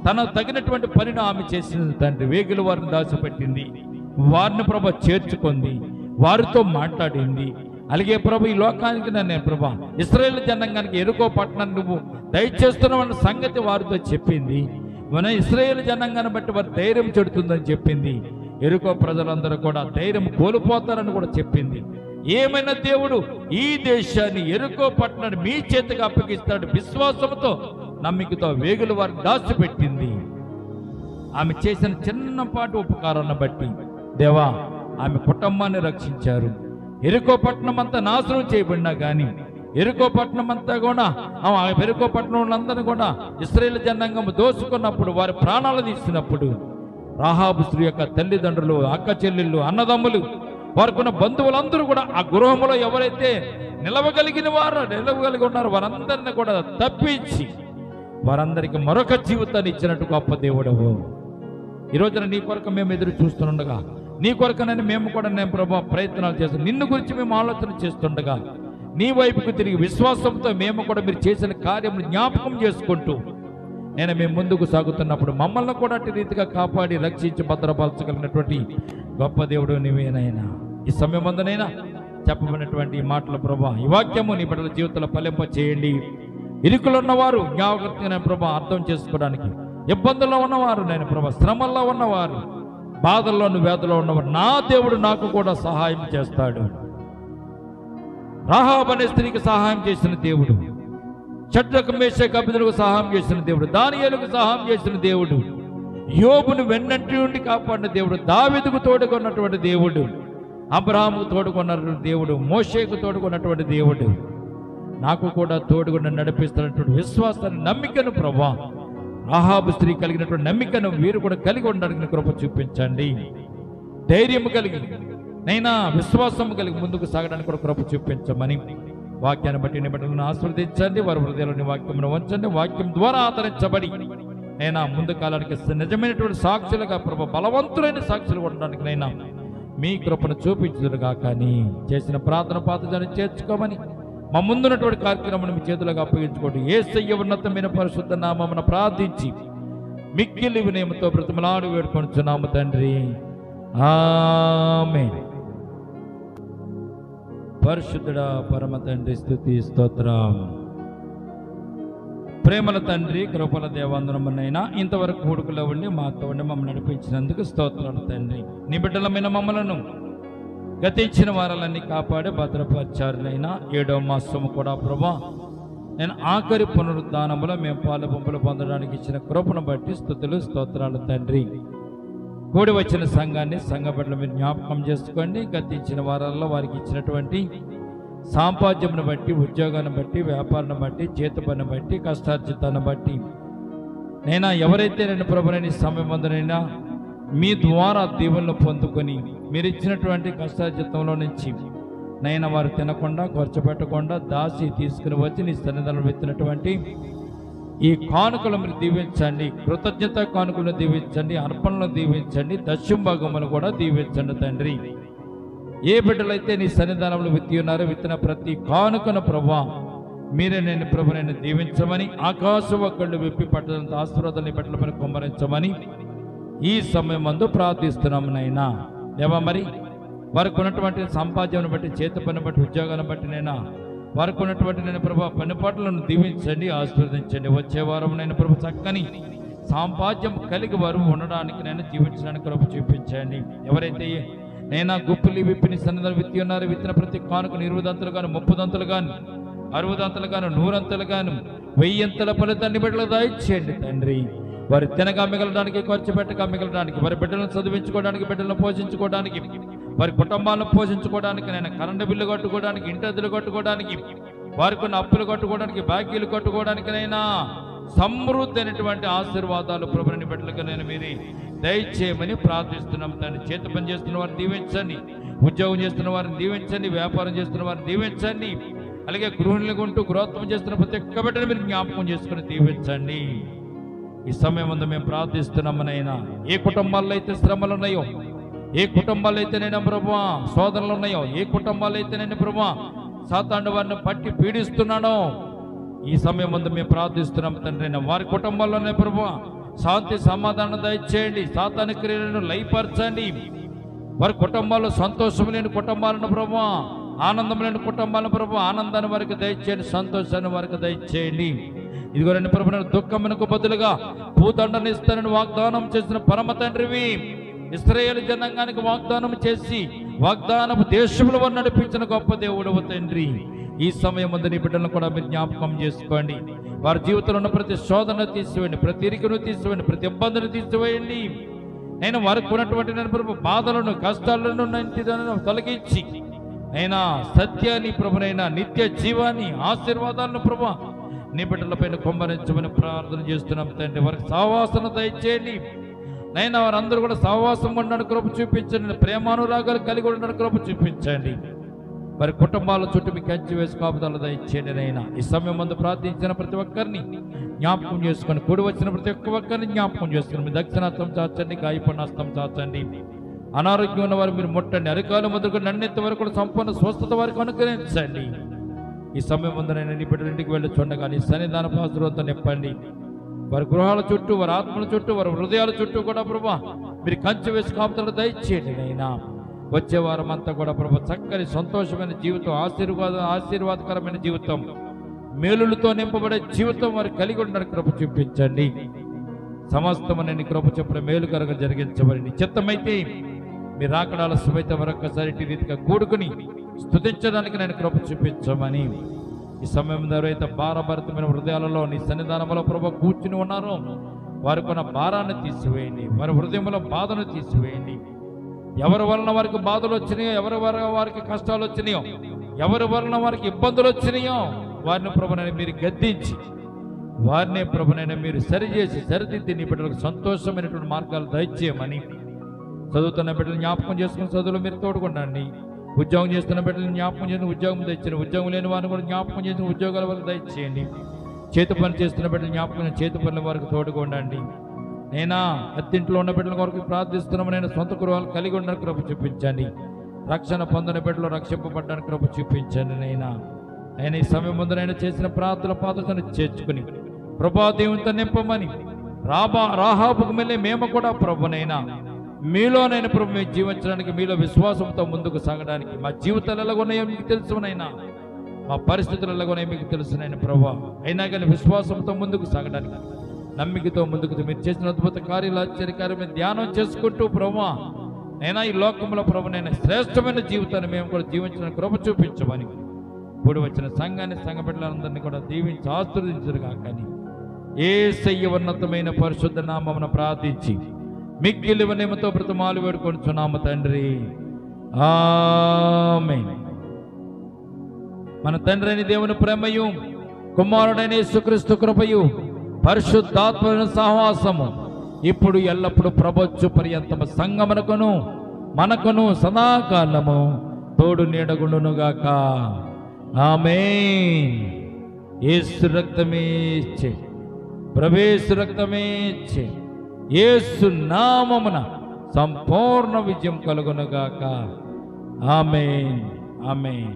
తనకు తగినటువంటి పనిని ఆమె చేసింది తండ్రి. వేగులు వారిని దాచిపెట్టింది, వారిని ప్రభు చేర్చుకుంది, వారితో మాట్లాడింది. అలాగే ప్రభు ఈ లోకానికి నన్ను ప్రభా ఇశ్రాయేలు జనాంగానికి ఎరుకో పట్టణం నువ్వు దయచేస్తున్నావన్న సంగతి వారితో చెప్పింది. మన ఇశ్రాయేలు జనాంగాన్ని బట్టి వారి ధైర్యం చెడుతుందని చెప్పింది. ఎరుకో ప్రజలందరూ కూడా ధైర్యం కోల్పోతారని కూడా చెప్పింది. ఏమైనా దేవుడు ఈ దేశాన్ని ఎరుకో పట్టణాన్ని మీ చేతికి అప్పగిస్తాడు విశ్వాసంతో నమ్మికతో వేగులు వారిని దాచిపెట్టింది. ఆమె చేసిన చిన్నపాటి ఉపకారాన్ని బట్టి దేవా ఆమె కుటుంబాన్ని రక్షించారు. ఎరుకో పట్టణం అంతా నాశనం చేయబడినా కానీ ఎరుకో పట్టణం అంతా కూడా ఎరుకో పట్టణం అందరినీ కూడా ఇశ్రాయేలు జనాంగం దోచుకున్నప్పుడు వారి ప్రాణాలు తీసినప్పుడు రాహాబు స్త్రీ యొక్క తల్లిదండ్రులు, అక్క చెల్లెళ్ళు, అన్నదమ్ములు, వారికున్న బంధువులందరూ కూడా ఆ గృహంలో ఎవరైతే నిలవగలిగి ఉన్నారో వారందరినీ కూడా తప్పించి వారందరికీ మరొక జీవితాన్ని ఇచ్చినట్టు గొప్ప దేవుడవు. ఈ రోజున నీ కొరకు మేము ఎదురు చూస్తుండగా, నీ కొరకనని మేము కూడా నేను ప్రభావ ప్రయత్నాలు చేస్తాం. నిన్ను గురించి మేము ఆలోచన చేస్తుండగా నీ వైపుకు తిరిగి విశ్వాసంతో మేము కూడా మీరు చేసిన కార్యం జ్ఞాపకం చేసుకుంటూ మేము ముందుకు సాగుతున్నప్పుడు మమ్మల్ని కూడా అట్టి రీతిగా కాపాడి రక్షించి భద్రపరచగలిగినటువంటి గొప్ప దేవుడు నీవేనైనా. ఈ సమయమందునైనా చెప్పబడినటువంటి ఈ మాటల ప్రభా ఈ వాక్యము నీ బిడ్డల జీవితంలో ఫలింప చేయండి. ఇరుకులో ఉన్నవారు జ్ఞాపకం ప్రభా అర్థం చేసుకోవడానికి, ఇబ్బందుల్లో ఉన్నవారు నేను ప్రభా శ్రమల్లో ఉన్నవారు, బాధల్లోను వేదలో ఉన్నవారు నా దేవుడు నాకు కూడా సహాయం చేస్తాడు. రాహాబు అనే స్త్రీకి సహాయం చేసిన దేవుడు, షడ్రకు మేషకు అబేద్నెగోకు సహాయం చేసిన దేవుడు, దానియేలుకు సహాయం చేసిన దేవుడు, యోబును వెన్నంటి నుండి కాపాడిన దేవుడు, దావీదుకు తోడుకున్నటువంటి దేవుడు, అబ్రహాముకు తోడుకున్నటువంటి దేవుడు, మోషేకు తోడుకున్నటువంటి దేవుడు, నాకు కూడా తోడుగా నడిపిస్తున్నటువంటి విశ్వాసాన్ని నమ్మికను ప్రభా రాహాబు స్త్రీ కలిగినటువంటి నమ్మికను వీరు కూడా కలిగి ఉండడానికి కృప చూపించండి. ధైర్యము కలిగి నైనా విశ్వాసము కలిగి ముందుకు సాగడానికి కూడా కృప చూపించమని వాక్యాన్ని బట్టి నీ బిడ్డలను ఆశీర్వదించండి. వారి హృదయంలోని వాక్యమును ఉంచండి. వాక్యం ద్వారా ఆదరించబడి నైనా ముందు కాలానికి నిజమైనటువంటి సాక్షులుగా ప్రభు బలవంతులైన సాక్షులు ఉండడానికి నైనా మీ కృపను చూపించుదురుగా. కానీ చేసిన ప్రార్థన పాత్రని చేర్చుకోమని మా ముందున్నటువంటి కార్యక్రమాన్ని మీ చేతులకు అప్పగించుకోండి. యేసయ్య ఉన్నతమైన పరిశుద్ధ నామమున ప్రార్థించి మిక్కిలి వినయముతో బ్రతిమలాడి వేడుకొనుచున్నాము తండ్రి. ఆమేన్. పరిశుద్ధుడా పరమ తండ్రి స్తుతి స్తోత్రం. ప్రేమల తండ్రి, కృపల దేవాందరమునైనా ఇంతవరకు కూడుకులో ఉండి మాతో ఉండి మమ్మల్ని నడిపించినందుకు స్తోత్రాలు తండ్రి. నీ బిడ్డలమైన మమ్మలను గతించిన వారాలన్నీ కాపాడి భద్రపరిచారులైనా 7వ మాసము కూడా ప్రభా నేను ఆఖరి పునరుద్ధానంలో మేము పాలు పంపులు పొందడానికి ఇచ్చిన కృపను బట్టి స్తుతులు స్తోత్రాలు తండ్రి. కూడి వచ్చిన సంఘాన్ని సంఘ బిడ్డలు మీరు జ్ఞాపకం చేసుకోండి. గతించిన వారాల్లో వారికి ఇచ్చినటువంటి సాంపాద్యమును బట్టి, ఉద్యోగాన్ని బట్టి, వ్యాపారాన్ని బట్టి, చేతి పని బట్టి, కష్టార్జితాన్ని బట్టి నైనా ఎవరైతే నేను ప్రభునైనా సమయం ముందునైనా మీ ద్వారా దీవెనలు పొందుకొని మీరు ఇచ్చినటువంటి కష్టార్జితంలో నుంచి నైనా వారు తినకుండా ఖర్చు పెట్టకుండా దాసి తీసుకుని వచ్చి నీ సన్నిధానంలో పెట్టినటువంటి ఈ కానుకలు మీరు దీవించండి. కృతజ్ఞత కానుకలను దీవించండి, అర్పణలను దీవించండి, దశమ భాగమును కూడా దీవించండి తండ్రి. ఏ బిడ్డలైతే నీ సన్నిధానంలో విత్తి ఉన్నారో విత్తిన ప్రతి కానుకను ప్రభా మీరే నేను ప్రభు నేను దీవించమని, ఆకాశం ఒక్కళ్ళు విప్పి పట్టడంత ఆశీర్వాదాన్ని బిడ్డల పైన కుమ్మరించమని ఈ సమయం మందు ప్రార్థిస్తున్నాము నైనా. దేవా మరి వారికి ఉన్నటువంటి సంపాద్యాన్ని బట్టి, చేతి పని బట్టి, ఉద్యోగాన్ని బట్టి నైనా వారికి ఉన్నటువంటి నేను ప్రభు పనిపాట్లను దీవించండి, ఆశీర్వదించండి. వచ్చే వారం నేను ప్రభు చక్కని సాంపాద్యం కలిగి వారు ఉండడానికి నేను జీవించడానికి కృప చూపించండి. ఎవరైతే నైనా గుప్పిలి విప్పిని సన్నిధానం విత్తి ఉన్నారు విత్తిన ప్రతి కానుకను 20 గాను 30 గాను 60 గాను 100 గాను 1000 ఫలితాన్ని బిడ్డలకు దయచేయండి తండ్రి. వారి తినగా మిగలడానికి, ఖర్చు పెట్టగా మిగలడానికి, వారి బిడ్డలను చదివించుకోవడానికి, బిడ్డలను పోషించుకోవడానికి, వారి కుటుంబాలను పోషించుకోవడానికి, నేను కరెంటు బిల్లు కట్టుకోవడానికి, ఇంటి అద్దెలు కట్టుకోవడానికి, వారికి ఉన్న అప్పులు కట్టుకోవడానికి, బాకీలు కట్టుకోవడానికైనా సమృద్ధి అయినటువంటి ఆశీర్వాదాలు ప్రభుని బిడ్డలకు నేను మీరు దయచేయమని ప్రార్థిస్తున్నాం తండ్రి. చేతి పని చేస్తున్న వారిని దీవించండి, ఉద్యోగం చేస్తున్న వారిని దీవించండి, వ్యాపారం చేస్తున్న వారిని దీవించండి, అలాగే గృహిణులుగా ఉంటూ గృహత్వం చేస్తున్న ప్రతి ఒక్క బిడ్డను మీరు జ్ఞాపకం చేసుకుని దీవించండి. ఈ సమయం ముందు మేము ప్రార్థిస్తున్నామనైనా ఏ కుటుంబాల్లో అయితే శ్రమలు ఉన్నాయో, ఏ కుటుంబాలు అయితే నేను ప్రభువా శోధనలు ఉన్నాయో, ఏ కుటుంబాలు అయితే నేను ప్రభువా సాతాను వారిని పట్టి పీడిస్తున్నాడో, ఈ సమయం ముందు మేము ప్రార్థిస్తున్నాం తండ్రి. వారి కుటుంబాల్లోనే ప్రభువా శాంతి సమాధానం దయచేయండి, సాతాను క్రియలను లయపరచండి. వారి కుటుంబాల్లో సంతోషం లేని కుటుంబాలను ప్రభువా, ఆనందం లేని కుటుంబాలను ప్రభువా ఆనందాన్ని వారికి దయచేయండి, సంతోషాన్ని వారికి దయచేయండి. ఇదిగో రెండు ప్రభుత్వ దుఃఖమునకు బదులుగా భూదండను ఇస్తానని వాగ్దానం చేసిన పరమ తండ్రివి, ఇశ్రాయేలు జనాంగానికి వాగ్దానం చేసి వాగ్దానపు దేశముల వారు నడిపించిన గొప్ప దేవుడవు తండ్రి. ఈ సమయం ముందు నీ బిడ్డలను కూడా మీరు జ్ఞాపకం చేసుకోండి. వారి జీవితంలో ఉన్న ప్రతి శోధన తీసివేయండి, ప్రతి ఇరుకును తీసివేయండి, ప్రతి ఇబ్బందిని తీసివేయండి. నేను వారికి ఉన్నటువంటి నేను ప్రభు బాధలను, కష్టాలను తొలగించి అయినా సత్యాన్ని ప్రభునైనా నిత్య జీవాన్ని, ఆశీర్వాదాలను ప్రభు నీ బిడ్డలపైన కుమ్మరించమని ప్రార్థన చేస్తున్నాం తండ్రి. వారికి సహవాసన దయచేయండి నైనా, వారందరూ కూడా సహవాసం ఉండడానికి కృప చూపించండి, ప్రేమానురాగాలు కలిగి ఉండడానికి కృప చూపించండి. వారి కుటుంబాల చుట్టూ మీకు కంచి వేసి కాపుదల దయచేయండి నైనా. ఈ సమయం ముందు ప్రార్థించిన ప్రతి ఒక్కరిని జ్ఞాపకం చేసుకొని, కూడి వచ్చిన ప్రతి ఒక్కరిని జ్ఞాపకం చేసుకొని మీ దక్షిణాస్తం చాచండి, గాయపడిన హస్తం చాచండి. అనారోగ్యం ఉన్న వారు మీరు ముట్టండి, అరికాలు మొదలుకొని నన్నెత్తి వరకు కూడా సంపూర్ణ స్వస్థత వారికి అనుగ్రహించండి. ఈ సమయం ముందు నేను నీ బిడ్డల ఇంటికి వెళ్ళి చూడగా నీ సన్నిధాన పాత్రతో నింపండి. వారి గృహాల చుట్టూ, వారి ఆత్మల చుట్టూ, వారి హృదయాల చుట్టూ కూడా ప్రభా మీరు కంచె వేసి కాపుదల దయచేయండి నైనా. వచ్చే వారం అంతా కూడా ప్రభా చక్కని సంతోషమైన జీవితం, ఆశీర్వాదకరమైన జీవితం, మేలులతో నింపబడే జీవితం వారు కలిగి ఉండడానికి కృప చూపించండి. సమస్తమని కృప చెప్పిన మేలుకరంగా జరిగించబడి చిత్తమైతే మీరు రాకడ ఆలస్యమైతే మరొకసారి రీతిగా కూడుకుని స్తుతించడానికి నేను కృప చూపించమని ఈ సమయం ఎవరైతే భారభరితమైన హృదయాలలో నీ సన్నిధానంలో ప్రభు కూర్చుని ఉన్నారో వారికి ఉన్న భారాన్ని తీసివేయండి, వారి హృదయంలో బాధను తీసివేయండి. ఎవరి వలన వారికి బాధలు వచ్చినాయో, ఎవరి వలన వారికి కష్టాలు వచ్చినాయో, ఎవరి వలన వారికి ఇబ్బందులు వచ్చినాయో వారిని ప్రభునైనా మీరు గద్దించి, వారినే ప్రభునైనా మీరు సరిచేసి సరిదిద్ది నీ బిడ్డలకు సంతోషమైనటువంటి మార్గాలు దయచేయమని, చదువుతున్న బిడ్డలు జ్ఞాపకం చేసుకుని చదువులు మీరు తోడుకుండండి. ఉద్యోగం చేస్తున్న బిడ్డలు జ్ఞాపకం చేసిన ఉద్యోగం తెచ్చిన, ఉద్యోగం లేని వారిని కూడా జ్ఞాపకం చేసిన ఉద్యోగాల వరకు దయచేయండి. చేతి పని చేస్తున్న బిడ్డలు జ్ఞాపకం చేతి పనుల వరకు తోడుకోండి. నేనా అత్తింట్లో ఉన్న బిడ్డల కొరకు ప్రార్థిస్తున్నాము, నేను సొంత గృహాలు కలిగి ఉండడానికి కృప చూపించండి. రక్షణ పొందిన బిడ్డలు రక్షింపబడ్డానికి కృప చూపించండి. నేను ఈ సమయం ముందు నేను చేసిన ప్రార్థన పాత్రను చేర్చుకుని ప్రభా దేవునితో నింపమని, రాహాబుకు మళ్ళీ మేము కూడా ప్రభునైనా మీలోనైనా ప్రభు మేము జీవించడానికి, మీలో విశ్వాసంతో ముందుకు సాగడానికి, మా జీవితాలు ఎలాగున్నాయో మీకు తెలుసునైనా, మా పరిస్థితులు ఎలాగున్నాయో మీకు తెలుసునైనా ప్రభా. అయినా కానీ విశ్వాసంతో ముందుకు సాగడానికి, నమ్మికతో ముందుకు మీరు చేసిన అద్భుత కార్యాలు, ఆశ్చర్యకార్యం ధ్యానం చేసుకుంటూ ప్రభా నైనా ఈ లోకంలో ప్రభునైనా శ్రేష్టమైన జీవితాన్ని మేము కూడా జీవించడానికి కృప చూపించమని, కూడి వచ్చిన సంఘాన్ని, సంఘ బిడ్డలందరినీ కూడా దీవించి ఆశీర్వదించరుగా. కానీ యేసయ్య ఉన్నతమైన పరిశుద్ధ నామమున ప్రార్థించి మిక్కిలి వినయముతో బ్రతిమాలు వేడుకొనుచున్నాము తండ్రి, ఆమేన్. మన తండ్రి అయిన దేవుని ప్రేమయు, కుమారుడైన యేసుక్రీస్తు కృపయు, పరిశుద్ధాత్మ సహవాసము ఇప్పుడు ఎల్లప్పుడు ప్రబోచ్చు పర్యంతము సంగమునకును మనకును సదాకాలము తోడు నీడగుండునుగాక. ఆమేన్. యేసు రక్తమే ఇచ్చే, ప్రవేశ రక్తమే ఇచ్చే, యేసు నామమున సంపూర్ణ విజయం కలుగునుగాక. ఆమేన్, ఆమేన్.